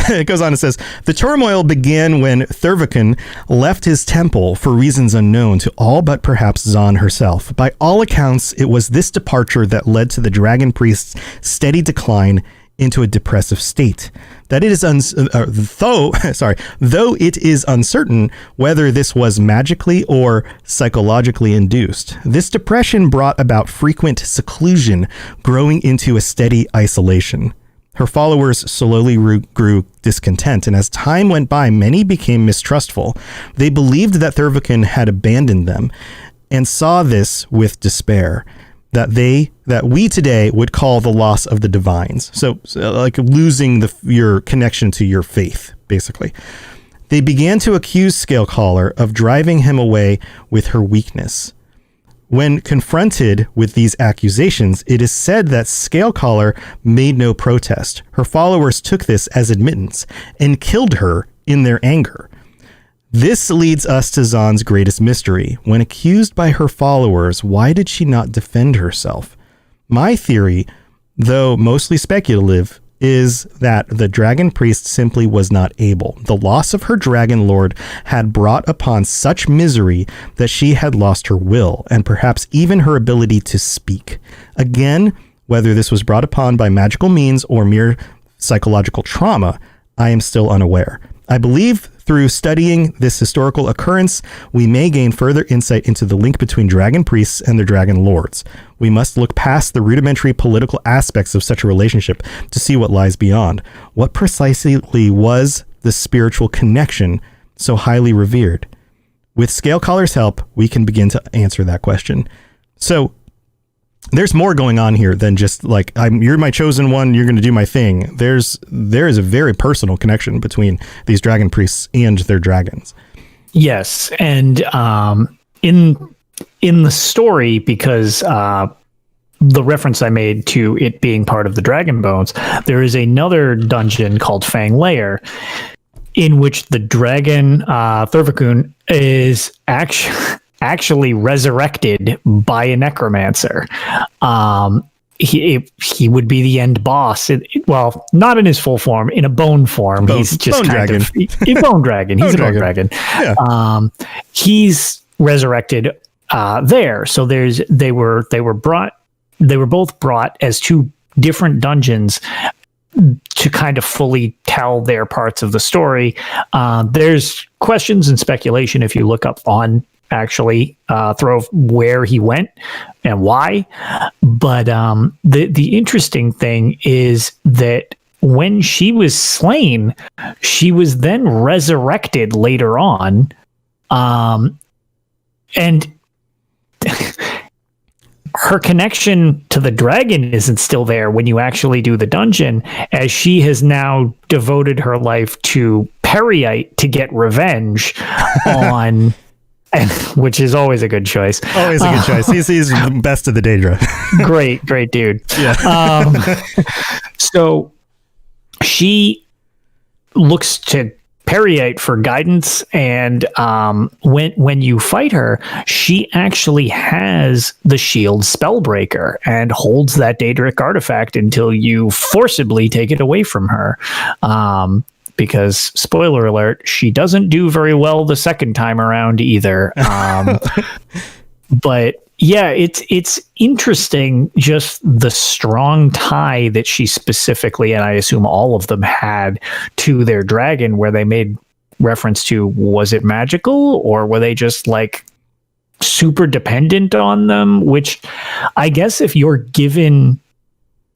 It goes on and says, the turmoil began when Thurvokun left his temple for reasons unknown to all but perhaps Zhan herself. By all accounts, it was this departure that led to the dragon priest's steady decline into a depressive state. That it is though it is uncertain whether this was magically or psychologically induced. This depression brought about frequent seclusion, growing into a steady isolation. Her followers slowly grew discontent, and as time went by, many became mistrustful. They believed that Thurvokun had abandoned them, and saw this with despair. That we today would call the loss of the divines. So like losing your connection to your faith, basically. They began to accuse Scalecaller of driving him away with her weakness. When confronted with these accusations, it is said that Scalecaller made no protest. Her followers took this as admittance and killed her in their anger. This leads us to Zhan's greatest mystery. When accused by her followers, why did she not defend herself? My theory, though mostly speculative, is that the dragon priest simply was not able. The loss of her dragon lord had brought upon such misery that she had lost her will and perhaps even her ability to speak. Again, whether this was brought upon by magical means or mere psychological trauma, I am still unaware. I believe through studying this historical occurrence, we may gain further insight into the link between dragon priests and their dragon lords. We must look past the rudimentary political aspects of such a relationship to see what lies beyond. What precisely was the spiritual connection so highly revered? With Scalecoller's help, we can begin to answer that question. So there's more going on here than just like, you're my chosen one, you're going to do my thing. There is a very personal connection between these dragon priests and their dragons. Yes, and in the story, because the reference I made to it being part of the Dragon Bones, there is another dungeon called Fang Lair, in which the dragon Thurvokun is actually resurrected by a necromancer. He would be the end boss. Well, not in his full form, in a bone form. He's just bone kind dragon. of a bone dragon. He's a bone dragon. Yeah. He's resurrected there. So they were both brought as two different dungeons to kind of fully tell their parts of the story. There's questions and speculation if you look up on actually throw where he went and why. But the interesting thing is that when she was slain, she was then resurrected later on. And her connection to the dragon isn't still there when you actually do the dungeon, as she has now devoted her life to Periite to get revenge on, which is always a good choice. Always a good choice. He's the best of the Daedra. great dude. Yeah. So she looks to Periite for guidance, and when you fight her, she actually has the shield Spellbreaker and holds that Daedric artifact until you forcibly take it away from her. Because, spoiler alert, she doesn't do very well the second time around either. But yeah, it's interesting, just the strong tie that she specifically, and I assume all of them had, to their dragon, where they made reference to, was it magical or were they just like super dependent on them? Which I guess if you're given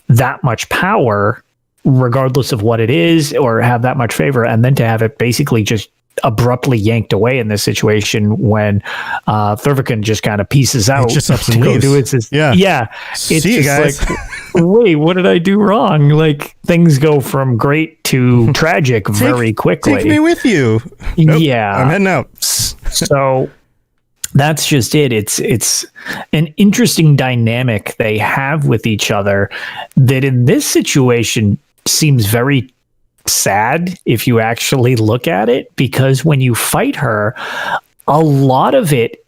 that much power, regardless of what it is, or have that much favor, and then to have it basically just abruptly yanked away in this situation when Thurvican just kind of pieces out, just ups and to go leaves. do its it's See you just guys. like, wait, what did I do wrong? Like, things go from great to tragic very quickly. Take me with you. Nope, Yeah, I'm heading out. so that's just it. It's an interesting dynamic they have with each other that in this situation seems very sad if you actually look at it, because when you fight her, a lot of it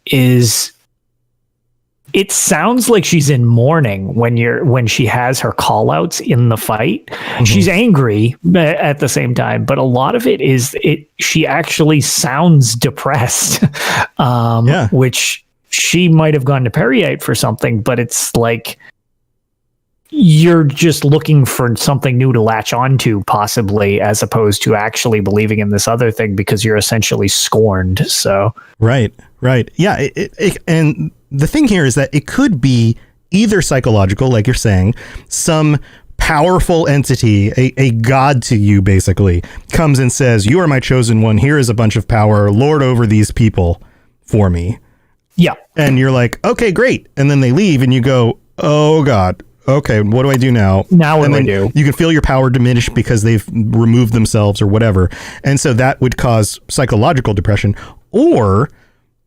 sounds like she's in mourning when she has her call outs in the fight. Mm-hmm. She's angry at the same time, but a lot of it is she actually sounds depressed. Which she might have gone to Periite for something, but it's like you're just looking for something new to latch onto, possibly, as opposed to actually believing in this other thing, because you're essentially scorned. So right. Yeah. And the thing here is that it could be either psychological, like you're saying, some powerful entity, a god to you, basically, comes and says, you are my chosen one. Here is a bunch of power. Lord over these people for me. Yeah. And you're like, okay, great. And then they leave and you go, oh God. Okay, what do I do now? Now what do I do? You can feel your power diminish because they've removed themselves or whatever. And so that would cause psychological depression. Or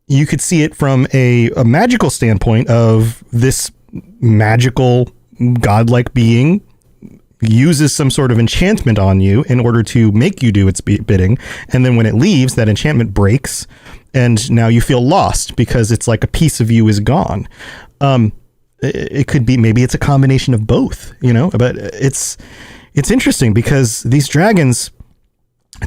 you could see it from a magical standpoint of this magical godlike being uses some sort of enchantment on you in order to make you do its bidding. And then when it leaves, that enchantment breaks and now you feel lost because it's like a piece of you is gone. It could be, maybe it's a combination of both, but it's interesting because these dragons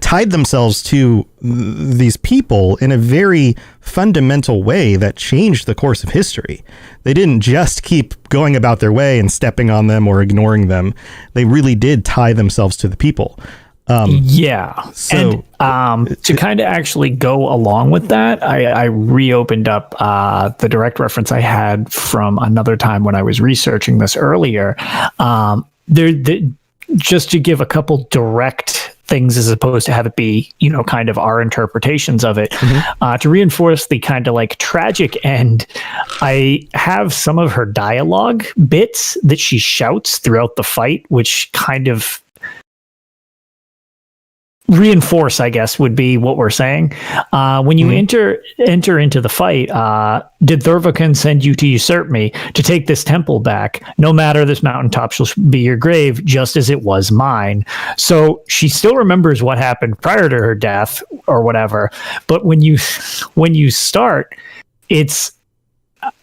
tied themselves to these people in a very fundamental way that changed the course of history. They didn't just keep going about their way and stepping on them or ignoring them. They really did tie themselves to the people. So, and to kind of actually go along with that, I reopened up the direct reference I had from another time when I was researching this earlier. Just to give a couple direct things as opposed to have it be, kind of our interpretations of it, to reinforce the kind of like tragic end. I have some of her dialogue bits that she shouts throughout the fight, which kind of reinforce, I guess, would be what we're saying. When you enter into the fight, did Thurvican send you to usurp me, to take this temple back? No matter, this mountaintop shall be your grave, just as it was mine. So she still remembers what happened prior to her death or whatever. But when you start, it's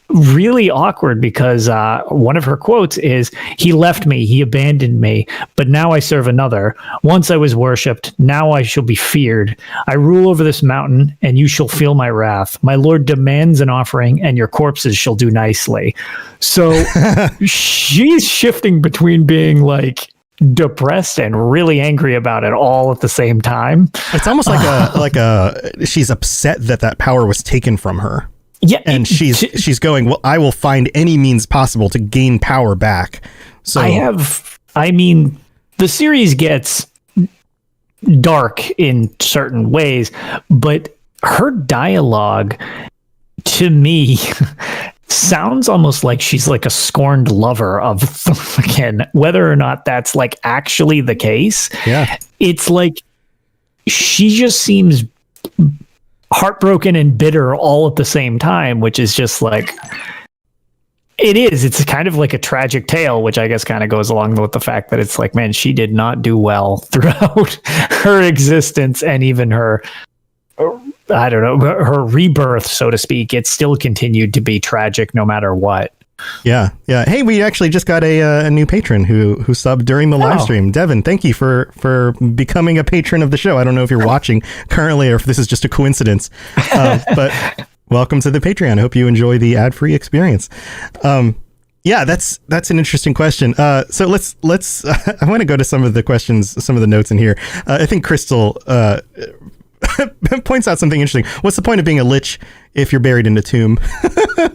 really awkward because one of her quotes is, "He left me, he abandoned me, but now I serve another. Once I was worshipped, now I shall be feared. I rule over this mountain, and you shall feel my wrath. My lord demands an offering, and your corpses shall do nicely." So she's shifting between being like depressed and really angry about it all at the same time. It's almost like she's upset that power was taken from her. Yeah, and she's going, well, I will find any means possible to gain power back. So I mean, the series gets dark in certain ways, but her dialogue to me sounds almost like she's like a scorned lover of again, whether or not that's like actually the case. Yeah, it's like she just seems heartbroken and bitter all at the same time, which is just like, it's kind of like a tragic tale, which I guess kind of goes along with the fact that it's like, man, she did not do well throughout her existence, and even her, I don't know, her rebirth, so to speak, it still continued to be tragic no matter what. Yeah. Hey, we actually just got a new patron who subbed during the live stream. Devin, thank you for becoming a patron of the show. I don't know if you're watching currently or if this is just a coincidence, but welcome to the Patreon. I hope you enjoy the ad-free experience. Yeah, that's an interesting question. So let's I want to go to some of the questions, some of the notes in here. I think Crystal points out something interesting. What's the point of being a lich if you're buried in a tomb?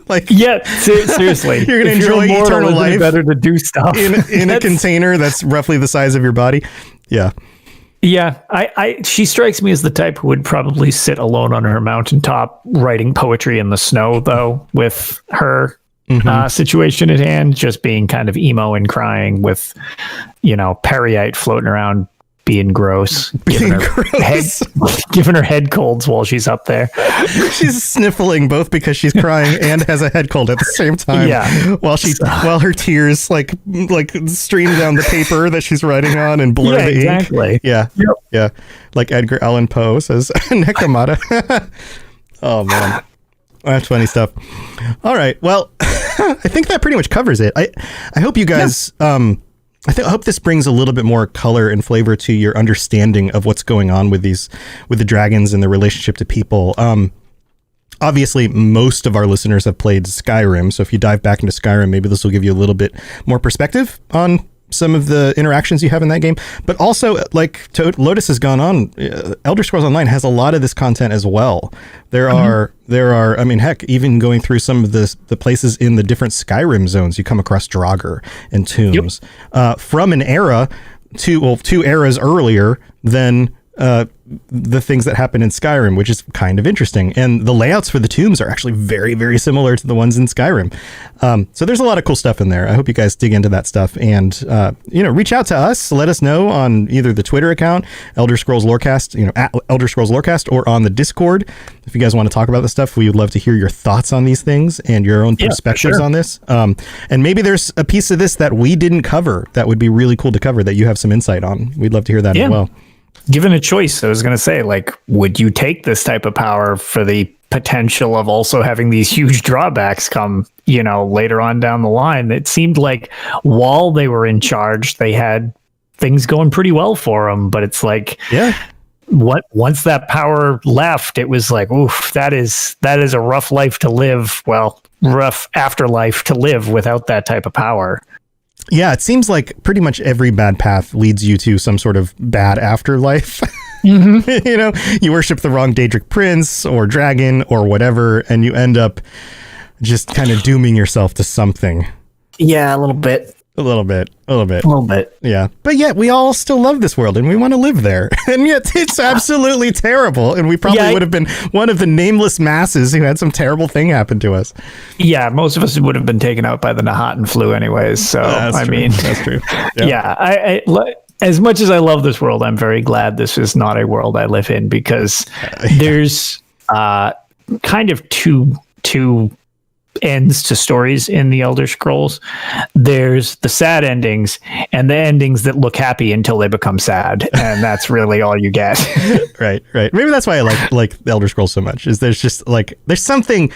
Like, yeah, seriously, you're gonna enjoy eternal life. Better to do stuff in a container that's roughly the size of your body. Yeah. She strikes me as the type who would probably sit alone on her mountaintop writing poetry in the snow, though, with her situation at hand, just being kind of emo and crying with, Periite floating around being gross, giving her head colds while she's up there. She's sniffling both because she's crying and has a head cold at the same time. Yeah, while her tears like stream down the paper that she's writing on and blur the exactly. ink. Yeah, like Edgar Allan Poe says, Necromata. Oh man, that's funny stuff. All right, well, I think that pretty much covers it. I hope you guys. Yeah. I hope this brings a little bit more color and flavor to your understanding of what's going on with the dragons and the relationship to people. Obviously, most of our listeners have played Skyrim, so if you dive back into Skyrim, maybe this will give you a little bit more perspective on some of the interactions you have in that game. But also, like Lotus has gone on, Elder Scrolls Online has a lot of this content as well. There are, I mean, heck, even going through some of the places in the different Skyrim zones, you come across draugr and tombs from an era two eras earlier than the things that happen in Skyrim, which is kind of interesting. And the layouts for the tombs are actually very, very similar to the ones in Skyrim. So there's a lot of cool stuff in there. I hope you guys dig into that stuff and, reach out to us. Let us know on either the Twitter account, Elder Scrolls Lorecast, at Elder Scrolls Lorecast, or on the Discord. If you guys want to talk about this stuff, we would love to hear your thoughts on these things and your own perspectives on this. And maybe there's a piece of this that we didn't cover that would be really cool to cover that you have some insight on. We'd love to hear that as well. Given a choice, I was going to say, like, would you take this type of power for the potential of also having these huge drawbacks come, later on down the line? It seemed like while they were in charge, they had things going pretty well for them. But it's like, once that power left, it was like, oof, that is a rough life to live. Well, rough afterlife to live without that type of power. Yeah, it seems like pretty much every bad path leads you to some sort of bad afterlife. You worship the wrong Daedric prince or dragon or whatever, and you end up just kind of dooming yourself to something. Yeah, a little bit. A little bit. Yeah. But yet we all still love this world and we want to live there. And yet it's absolutely terrible. And we probably would have been one of the nameless masses who had some terrible thing happen to us. Yeah, most of us would have been taken out by the Nahatan flu anyways. So, that's true. I as much as I love this world, I'm very glad this is not a world I live in, because there's kind of two ends to stories in the Elder Scrolls. There's the sad endings and the endings that look happy until they become sad, and that's really all you get. Right. Maybe that's why I like the Elder Scrolls so much. Is there's just like there's something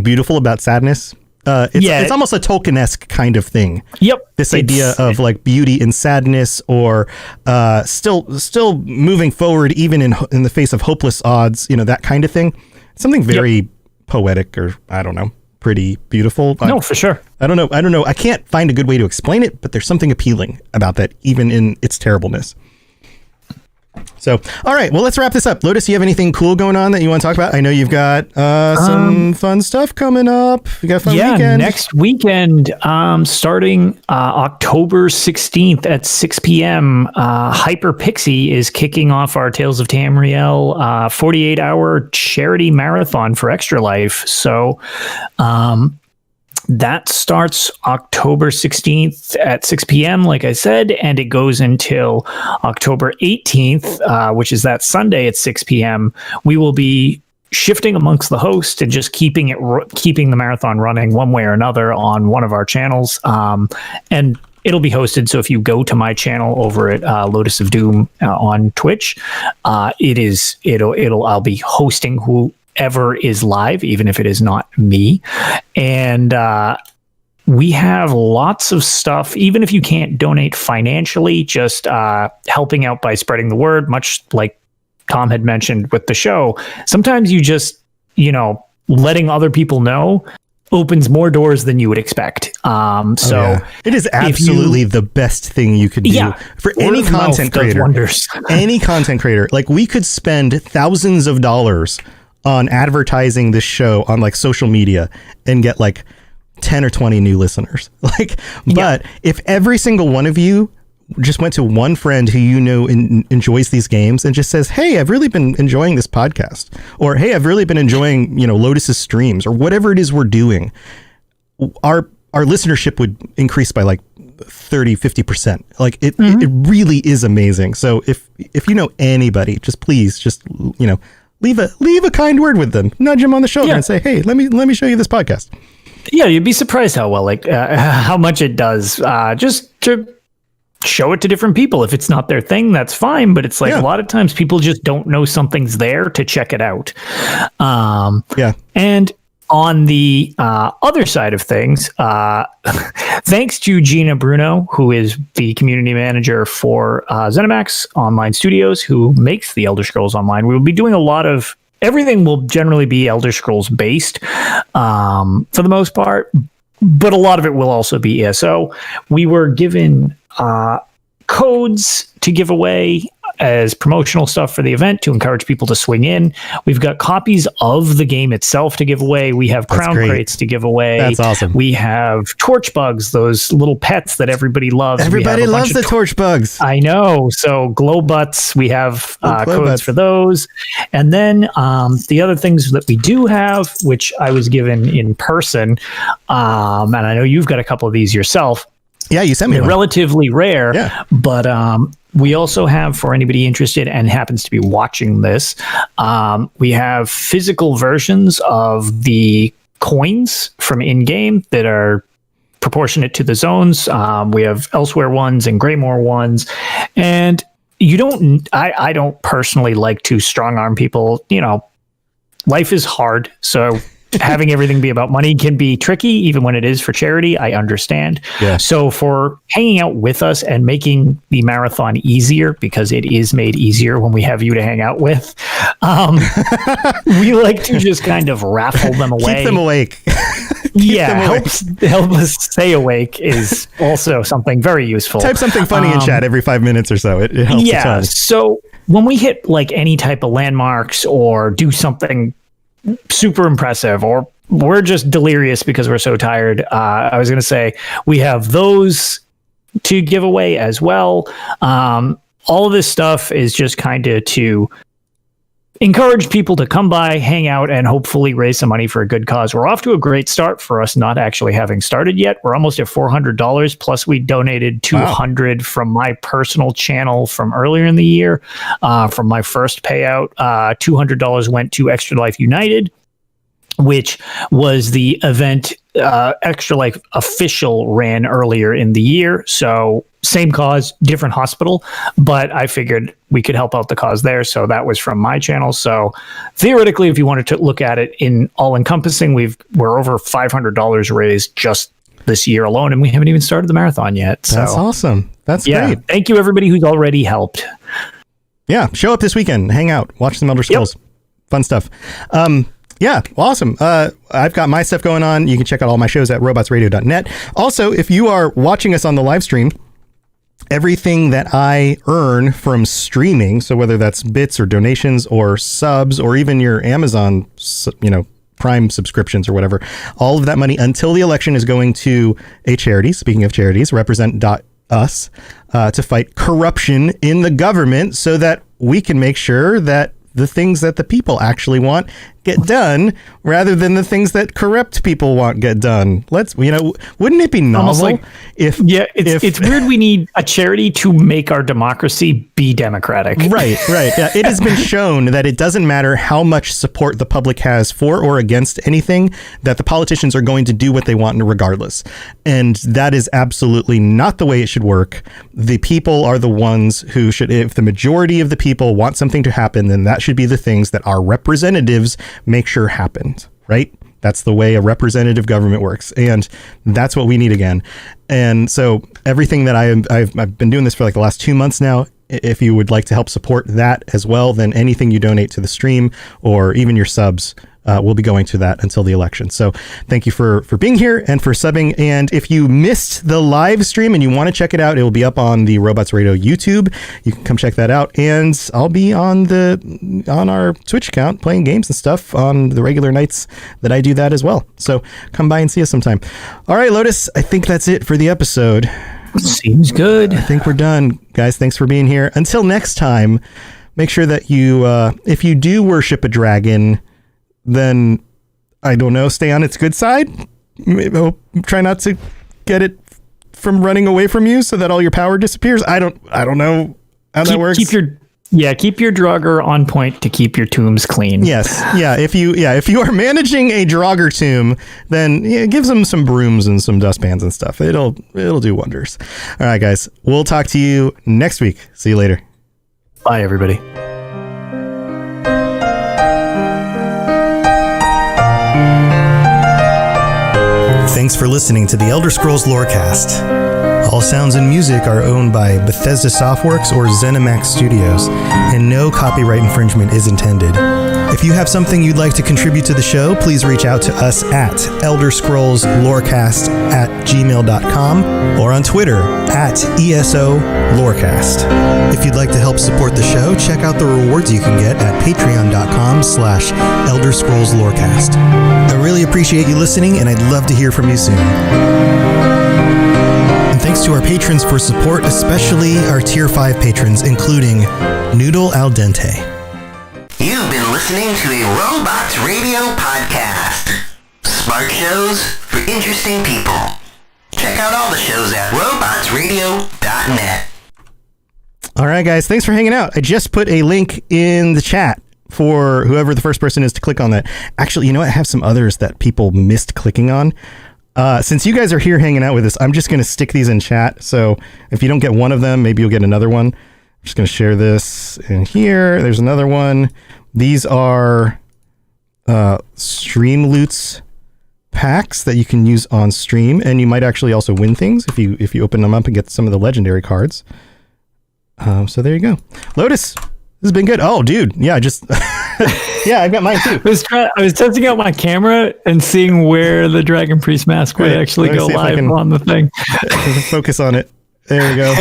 beautiful about sadness. It's almost a Tolkien-esque kind of thing. Yep. This idea of like beauty and sadness, or still moving forward even in the face of hopeless odds, that kind of thing. Something very poetic, or I don't know, pretty beautiful. No, for sure. I don't know. I can't find a good way to explain it, but there's something appealing about that, even in its terribleness. So, all right, well, let's wrap this up. Lotus, do you have anything cool going on that you want to talk about? I know you've got some fun stuff coming up. You got a fun weekend. Next weekend, starting October 16th at 6 p.m., Hyper Pixie is kicking off our Tales of Tamriel 48-hour charity marathon for Extra Life. So, that starts October 16th at 6 p.m., like I said, and it goes until October 18th, which is that Sunday at 6 p.m. We will be shifting amongst the host and just keeping the marathon running one way or another on one of our channels. And it'll be hosted. So if you go to my channel over at Lotus of Doom on Twitch, I'll be hosting whoever is live, even if it is not me. And we have lots of stuff, even if you can't donate financially, just helping out by spreading the word, much like Tom had mentioned with the show. Sometimes you just, letting other people know opens more doors than you would expect. It is absolutely the best thing you could do for any content creator. Any content creator. Like, we could spend thousands of dollars on advertising this show on like social media and get like 10 or 20 new listeners. But if every single one of you just went to one friend who enjoys these games and just says, hey, I've really been enjoying this podcast, or hey, I've really been enjoying, Lotus's streams, or whatever it is we're doing, our listenership would increase by like 30-50%. Like it really is amazing. So if you know anybody, please leave a kind word with them, nudge them on the shoulder and say, hey, let me show you this podcast. Yeah, you'd be surprised how much it does, just to show it to different people. If it's not their thing, that's fine. But it's a lot of times people just don't know something's there to check it out. And on the other side of things, thanks to Gina Bruno, who is the community manager for ZeniMax Online Studios, who makes the Elder Scrolls Online, we will be doing everything will generally be Elder Scrolls based for the most part, but a lot of it will also be ESO. We were given codes to give away as promotional stuff for the event to encourage people to swing in. We've got copies of the game itself to give away. We have crown crates to give away. That's awesome. We have torch bugs, those little pets that everybody loves. Everybody loves the torch bugs. I know. So glow butts, we have codes for those. And then the other things that we do have, which I was given in person, and I know you've got a couple of these yourself. Yeah, you sent me one. Relatively rare, but we also have, for anybody interested and happens to be watching this, we have physical versions of the coins from in-game that are proportionate to the zones. We have Elsewhere ones and Greymore ones, and I don't personally like to strong arm people. Life is hard, so having everything be about money can be tricky, even when it is for charity. I understand. Yeah. So for hanging out with us and making the marathon easier, because it is made easier when we have you to hang out with, we like to just kind of raffle them away. Keep them awake. Help us stay awake is also something very useful. Type something funny in chat every 5 minutes or so. It helps a ton. So when we hit like any type of landmarks or do something super impressive, or we're just delirious because we're so tired, I was going to say we have those to give away as well. All of this stuff is just kind of to encourage people to come by, hang out, and hopefully raise some money for a good cause. We're off to a great start for us not actually having started yet. We're almost at $400, plus we donated $200 from my personal channel from earlier in the year. From my first payout, $200 went to Extra Life United, which was the event Extra Life Official ran earlier in the year. So same cause, different hospital, but I figured we could help out the cause there. So that was from my channel. So theoretically, if you wanted to look at it in all encompassing, we're over $500 raised just this year alone, and we haven't even started the marathon yet. So That's awesome. That's great. Thank you everybody who's already helped. Yeah, show up this weekend, hang out, watch some Elder Scrolls. Fun stuff. Yeah, awesome. I've got my stuff going on. You can check out all my shows at robotsradio.net. Also, if you are watching us on the live stream, everything that I earn from streaming, so whether that's bits or donations or subs or even your Amazon, Prime subscriptions or whatever, all of that money until the election is going to a charity. Speaking of charities, represent.us, to fight corruption in the government so that we can make sure that the things that the people actually want get done rather than the things that corrupt people want get done. Wouldn't it be novel if it's weird we need a charity to make our democracy be democratic. Right. Yeah, it has been shown that it doesn't matter how much support the public has for or against anything, that the politicians are going to do what they want regardless. And that is absolutely not the way it should work. The people are the ones who should, if the majority of the people want something to happen, then that should be the things that our representatives make sure happens, right? That's the way a representative government works. And that's what we need again. And so everything that I've been doing this for like the last 2 months now. If you would like to help support that as well, then anything you donate to the stream or even your subs will be going to that until the election. So thank you for being here and for subbing. And if you missed the live stream and you want to check it out, it will be up on the Robots Radio YouTube. You can come check that out. And I'll be on our Twitch account playing games and stuff on the regular nights that I do that as well. So come by and see us sometime. All right, Lotus, I think that's it for the episode. Seems good. I think we're done. Guys, thanks for being here. Until next time, make sure that you, if you do worship a dragon, then, I don't know, stay on its good side. Try not to get it from running away from you so that all your power disappears. I don't know how that works. Keep your draugr on point to keep your tombs clean. Yes. Yeah. If you are managing a draugr tomb, then give them some brooms and some dustpans and stuff. It'll do wonders. All right, guys. We'll talk to you next week. See you later. Bye, everybody. Thanks for listening to the Elder Scrolls Lorecast. All sounds and music are owned by Bethesda Softworks or ZeniMax Studios, and no copyright infringement is intended. If you have something you'd like to contribute to the show, please reach out to us at elderscrollslorecast@gmail.com or on Twitter @ESOLorecast. If you'd like to help support the show, check out the rewards you can get at patreon.com/elderscrollslorecast. I really appreciate you listening, and I'd love to hear from you soon. And thanks to our patrons for support, especially our Tier 5 patrons, including Noodle Al Dente. You've been listening to a Robots Radio podcast. Smart shows for interesting people. Check out all the shows at robotsradio.net. All right, guys. Thanks for hanging out. I just put a link in the chat for whoever the first person is to click on that. Actually, you know what? I have some others that people missed clicking on. Since you guys are here hanging out with us, I'm just going to stick these in chat. So if you don't get one of them, maybe you'll get another one. I'm just going to share this in here. There's another one. These are stream loots packs that you can use on stream, and you might actually also win things if you open them up and get some of the legendary cards. So there you go. Lotus, this has been good. Oh, dude. Yeah, yeah, I've got mine too. I was testing out my camera and seeing where the Dragon Priest mask would actually go live on the thing. Focus on it. There we go.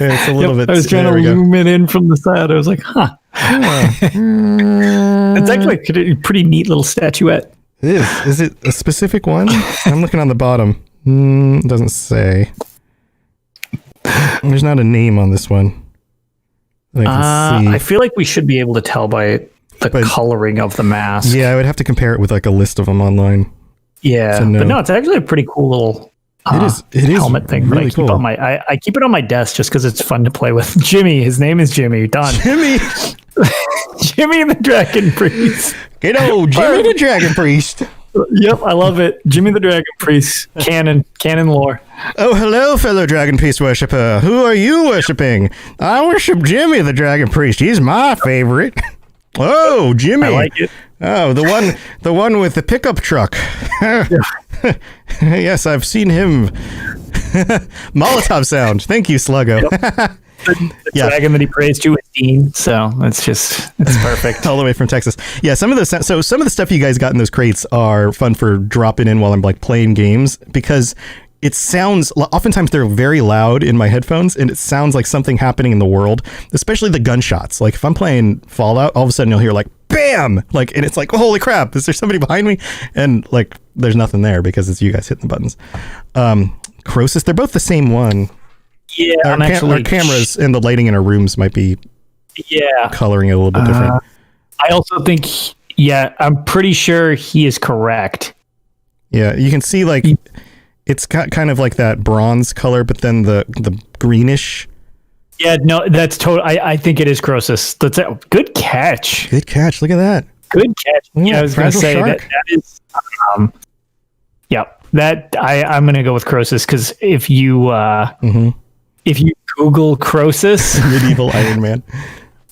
It's a little bit. I was trying to zoom it in from the side. I was like, huh. It's actually a pretty neat little statuette. It is. Is it a specific one? I'm looking on the bottom. It doesn't say. There's not a name on this one. I can see. I feel like we should be able to tell by the coloring of the mask. Yeah, I would have to compare it with like a list of them online. Yeah, but no, it's actually a pretty cool little it is helmet thing. Really cool. I keep it on my desk just because it's fun to play with. Jimmy, his name is Jimmy. Done. Jimmy the Dragon Priest. Get old Jimmy the Dragon Priest. Yep, I love it. Jimmy the Dragon Priest, canon lore. Oh, hello, fellow Dragon Priest worshiper. Who are you worshipping? I worship Jimmy the Dragon Priest. He's my favorite. Oh, Jimmy. I like it. Oh, the one with the pickup truck. Yes, I've seen him. Molotov sound. Thank you, Sluggo. The dragon that he prays to is Dean, so it's perfect. All the way from Texas. Yeah, some of the stuff you guys got in those crates are fun for dropping in while I'm like playing games, because it sounds, oftentimes they're very loud in my headphones, and it sounds like something happening in the world, especially the gunshots. Like if I'm playing Fallout, all of a sudden you'll hear like bam, like, and it's like, holy crap, is there somebody behind me? And like there's nothing there because it's you guys hitting the buttons. Croesus, they're both the same one. Yeah, our cameras and the lighting in our rooms might be coloring it a little bit different. I also think, I'm pretty sure he is correct. Yeah, you can see like it's got kind of like that bronze color, but then the greenish. Yeah, no, that's total. I think it is Croesus. That's a good catch. Good catch. Look at that. Good catch. Yeah, I was going to say that is. That I'm going to go with Croesus, because if you Google Croesus, medieval Iron Man,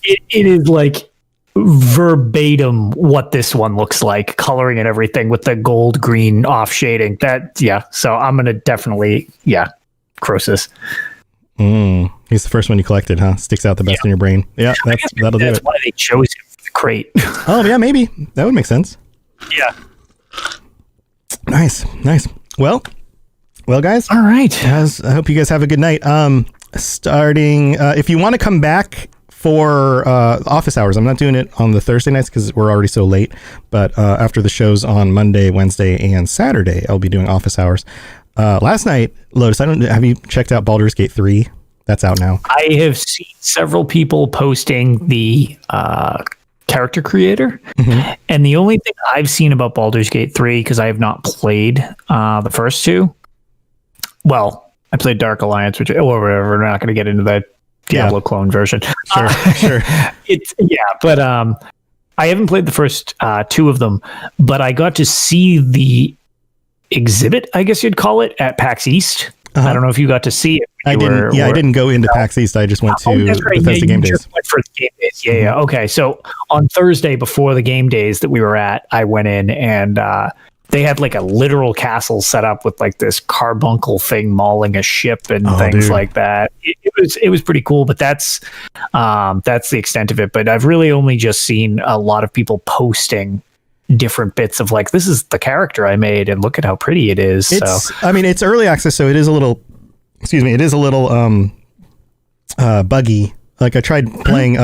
it is like verbatim what this one looks like, coloring and everything with the gold green off shading. So I'm going to definitely Croesus. He's the first one you collected, huh? Sticks out the best in your brain. Yeah, that'll do it. That's why they chose him for the crate. Oh yeah, maybe that would make sense. Yeah. Nice. Well, guys. All right. I hope you guys have a good night. Starting, if you want to come back for office hours, I'm not doing it on the Thursday nights because we're already so late. But after the shows on Monday, Wednesday, and Saturday, I'll be doing office hours. Last night, Lotus, have you checked out Baldur's Gate 3? That's out now. I have seen several people posting the character creator, and the only thing I've seen about Baldur's Gate 3, because I have not played the first two. Well, I played Dark Alliance, which we're not going to get into the Diablo clone version. Sure. But I haven't played the first two of them, but I got to see the exhibit, I guess you'd call it, at PAX East. I don't know if you got to see it. I didn't go into PAX East. I just went to Bethesda Game Days. Went for the game days. Yeah. Okay. So on Thursday before the game days that we were at, I went in and they had like a literal castle set up with like this carbuncle thing mauling a ship and things like that. It was pretty cool, but that's the extent of it. But I've really only just seen a lot of people posting different bits of like, this is the character I made and look at how pretty it is. It's early access, so it is a little buggy. Like I tried playing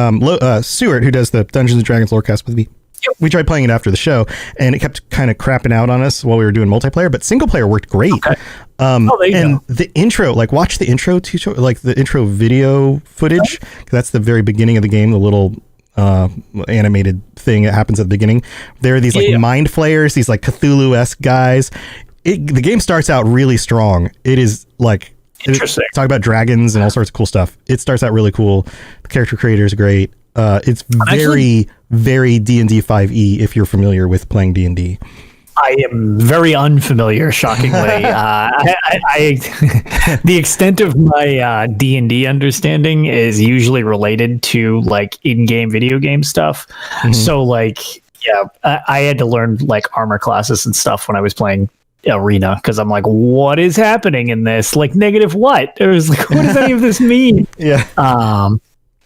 Stuart, who does the Dungeons and Dragons Lorecast with me. Yep. We tried playing it after the show, and it kept kind of crapping out on us while we were doing multiplayer, but single player worked great. Okay. The intro, like watch the intro like the intro video footage. That's the very beginning of the game, the little animated thing that happens at the beginning. There are these mind flayers, these like Cthulhu-esque guys. The game starts out really strong. It is like interesting. Talk about dragons and all sorts of cool stuff. It starts out really cool. The character creator is great. It's very, very D&D 5e if you're familiar with playing D&D. I am very unfamiliar, shockingly. The extent of my D&D understanding is usually related to like in-game video game stuff. So like, I had to learn like armor classes and stuff when I was playing Arena, because I'm like, what is happening in this? Like negative what? It was like, what does any of this mean?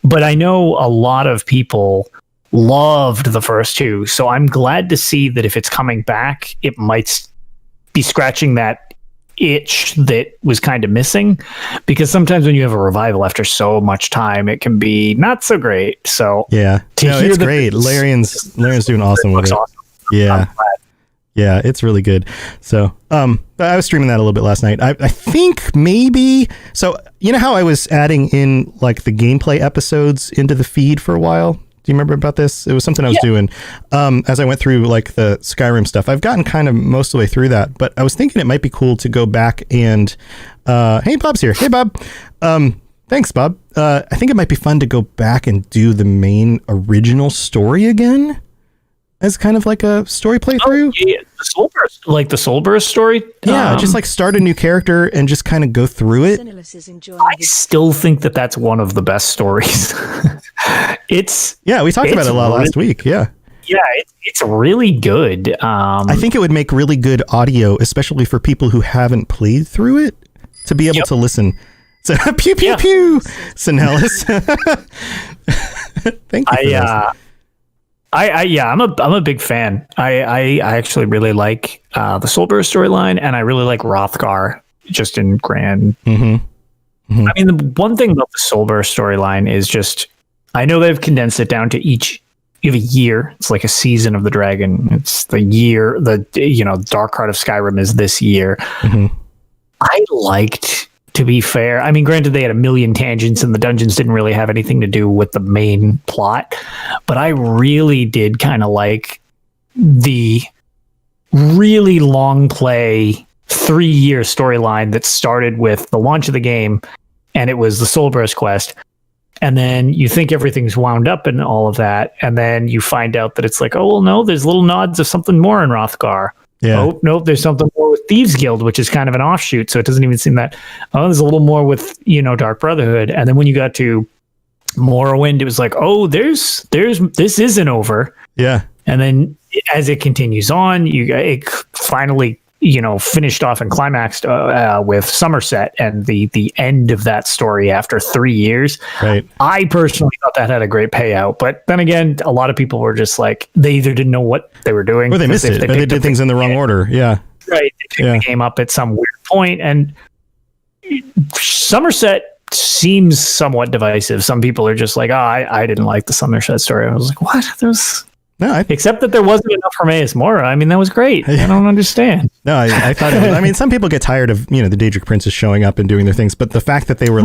But I know a lot of people loved the first two, so I'm glad to see that if it's coming back, it might be scratching that itch that was kind of missing, because sometimes when you have a revival after so much time, it can be not so great. So it's great. Larian's doing awesome with it. Awesome. Yeah, it's really good. So I was streaming that a little bit last night. I think maybe, so you know how I was adding in like the gameplay episodes into the feed for a while? Do you remember about this? It was something I was doing as I went through like the Skyrim stuff. I've gotten kind of most of the way through that, but I was thinking it might be cool to go back and hey, Bob's here. Hey, Bob. Thanks, Bob. I think it might be fun to go back and do the main original story again. as kind of like a story playthrough. Yeah, the Soulburst, like the Soulburst story. Yeah, just like start a new character and just kind of go through it. I still think that that's one of the best stories. We talked about it a lot last week. Yeah. Yeah, it's really good. I think it would make really good audio, especially for people who haven't played through it, to be able to listen. So pew pew pew, Sinellis. Thank you. I'm a big fan. I actually really like the Soulburst storyline, and I really like Hrothgar just in grand. Mm-hmm. I mean, the one thing about the Soulburst storyline is just I know they've condensed it down to each. You have a year. It's like a season of the dragon. It's the year. Dark Heart of Skyrim is this year. Mm-hmm. I liked, to be fair. I mean, granted, they had a million tangents, and the dungeons didn't really have anything to do with the main plot. But I really did kind of like the really long play 3-year storyline that started with the launch of the game, and it was the Soulburst quest. And then you think everything's wound up and all of that. And then you find out that it's like, oh, well, no, there's little nods of something more in Hrothgar. Yeah. Oh, nope, there's something more with Thieves Guild, which is kind of an offshoot. So it doesn't even seem that, there's a little more with, Dark Brotherhood. And then when you got to Morrowind, it was like, oh, this isn't over. Yeah. And then as it continues on, it finally finished off and climaxed with Somerset and the end of that story after 3 years. Right. I personally thought that had a great payout, but then again, a lot of people were just like, they either didn't know what they were doing, or they missed it, or they did things in the wrong order. Yeah. Right. They picked the game up at some weird point, and Somerset seems somewhat divisive. Some people are just like, I didn't like the Somerset story. I was like, what? Except that there wasn't enough for Maes Mora. I mean, that was great. I don't understand. No, I thought it was, I mean, some people get tired of, the Daedric princes showing up and doing their things, but the fact that they were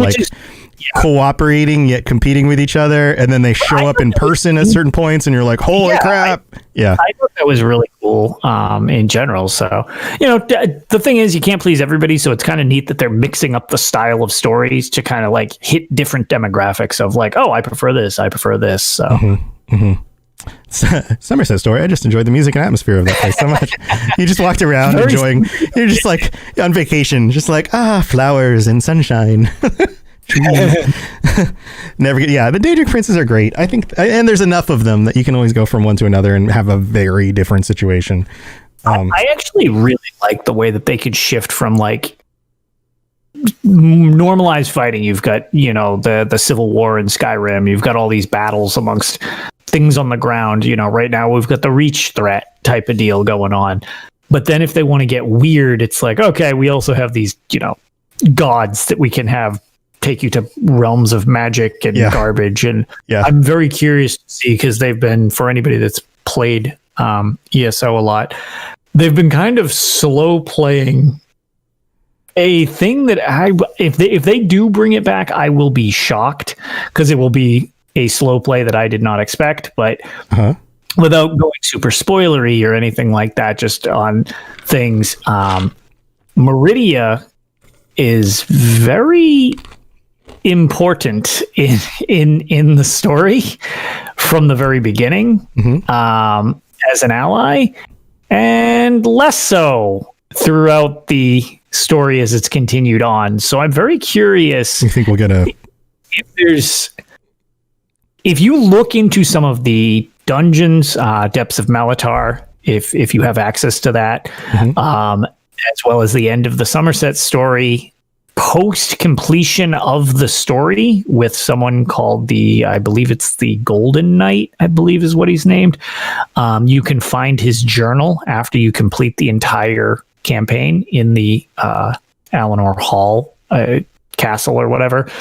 cooperating yet competing with each other, and then they show up in person at certain points, and you're like, holy crap. I thought that was really cool in general. So, the thing is, you can't please everybody. So it's kind of neat that they're mixing up the style of stories to kind of like hit different demographics of like, oh, I prefer this. So. Mm-hmm. Somerset story. I just enjoyed the music and atmosphere of that place so much. You just walked around enjoying. You're just like on vacation, just like flowers and sunshine. Never get. Yeah, the Daedric princes are great. I think, and there's enough of them that you can always go from one to another and have a very different situation. I actually really like the way that they could shift from like normalized fighting. You've got the Civil War in Skyrim. You've got all these battles amongst things on the ground. Right now we've got the reach threat type of deal going on. But then if they want to get weird, it's like, okay, we also have these gods that we can have take you to realms of magic and garbage. And I'm very curious to see, because they've been, for anybody that's played ESO a lot, they've been kind of slow playing a thing that if they do bring it back, I will be shocked, because it will be a slow play that I did not expect. But without going super spoilery or anything like that, just on things, Meridia is very important in the story from the very beginning, as an ally, and less so throughout the story as it's continued on. So I'm very curious. You think we'll get if you look into some of the dungeons, Depths of Malatar, if you have access to that, as well as the end of the Somerset story, post completion of the story with someone called I believe it's the Golden Knight, I believe is what he's named. You can find his journal after you complete the entire campaign in the Alinor Hall castle or whatever,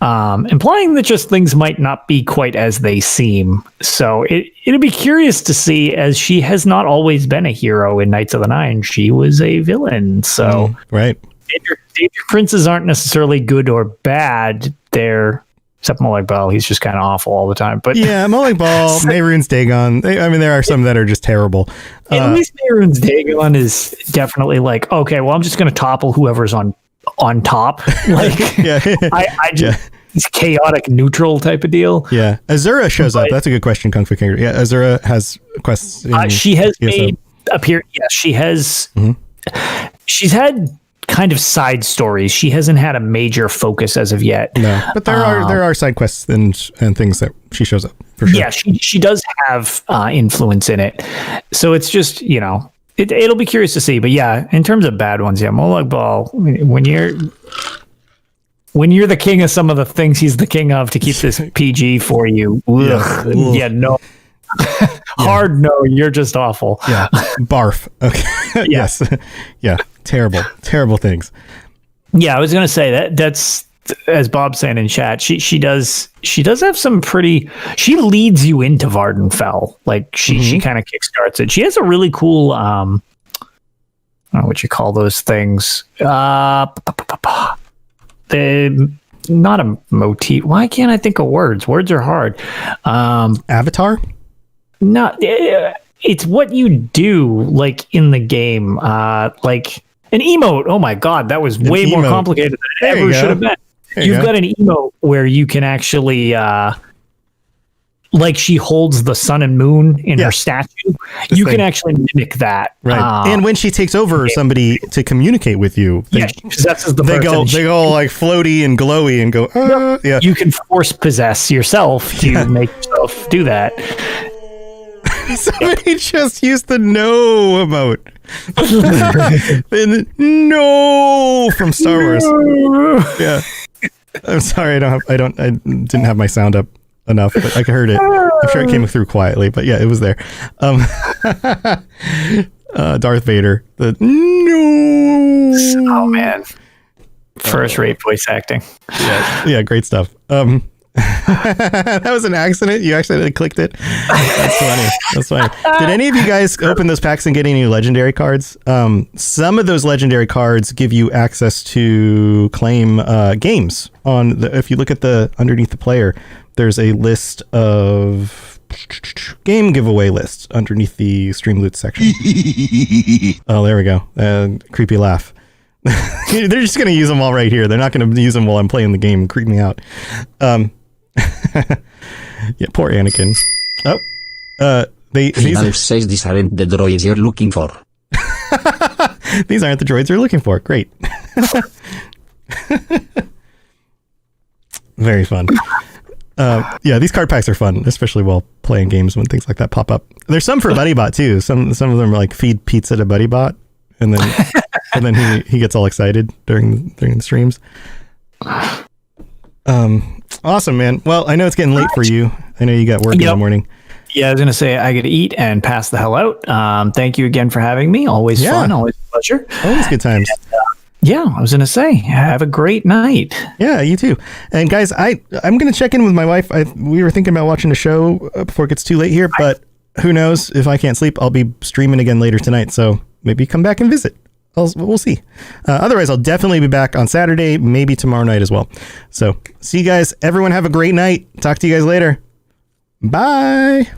implying that just things might not be quite as they seem. So it'd be curious to see, as she has not always been a hero in Knights of the Nine. She was a villain. So right. Daedric princes aren't necessarily good or bad. They're, except Molag Bal, he's just kind of awful all the time. But Molag Bal, Mehrunes Dagon. There are some that are just terrible. At least Mehrunes Dagon is definitely like, okay, well, I'm just going to topple whoever's on top. Like, He's chaotic neutral type of deal. Yeah. Azura shows up. That's a good question, Kung Fu Kangaroo. Yeah, Azura has quests. She has made appear. Yeah, she has. Mm-hmm. She's had kind of side stories. She hasn't had a major focus as of yet. No, but there are side quests and things that she shows up for sure. Yeah, she does have influence in it. So it's just, it'll be curious to see. But yeah, in terms of bad ones, yeah, Molag Bal, when you're the king of some of the things he's the king of, to keep this PG for you, no. Hard no, you're just awful. Yeah. Barf. Okay. Yes. Yeah. Terrible things. Yeah, I was gonna say that's, as Bob's saying in chat, she does have some pretty, she leads you into Vardenfell. Like she kind of kickstarts it. She has a really cool I don't know what you call those things. Not a motif. Why can't I think of words? Words are hard. Avatar? No, it's what you do, like in the game, like an emote. Oh my god, that was way more complicated than it ever should have been. You've got an emote where you can actually, like she holds the sun and moon in her statue. You can actually mimic that, right? And when she takes over somebody to communicate with you, she possesses the person. They go like floaty and glowy and go. Yeah, you can force possess yourself to make yourself do that. Somebody just used the no emote. No from Star Wars. Yeah. I'm sorry, I didn't have my sound up enough, but I heard it. I'm sure it came through quietly, but yeah, it was there. Darth Vader. The no. Oh man. First rate voice acting. Yeah, great stuff. That was an accident. You accidentally clicked it. That's funny. Did any of you guys open those packs and get any legendary cards? Some of those legendary cards give you access to claim games on the, if you look at the underneath the player, there's a list of game giveaway lists underneath the stream loot section. Oh, there we go. Creepy laugh. They're just going to use them all right here. They're not going to use them while I'm playing the game and creep me out. Yeah, poor Anakin. Oh, Final says these aren't the droids you're looking for. These aren't the droids you're looking for. Great. Very fun. Yeah, these card packs are fun, especially while playing games when things like that pop up. There's some for BuddyBot too. Some of them are like feed pizza to BuddyBot, and then he gets all excited during the streams. Awesome, man. Well, I know it's getting late for you. I know you got work in the morning. Yeah, I was going to say I got to eat and pass the hell out. Thank you again for having me. Always fun, always a pleasure. Always good times. And, I was going to say, have a great night. Yeah, you too. And guys, I'm going to check in with my wife. We were thinking about watching a show before it gets too late here, but who knows? If I can't sleep, I'll be streaming again later tonight. So maybe come back and visit. We'll see. Otherwise, I'll definitely be back on Saturday, maybe tomorrow night as well. So see you guys. Everyone have a great night. Talk to you guys later. Bye.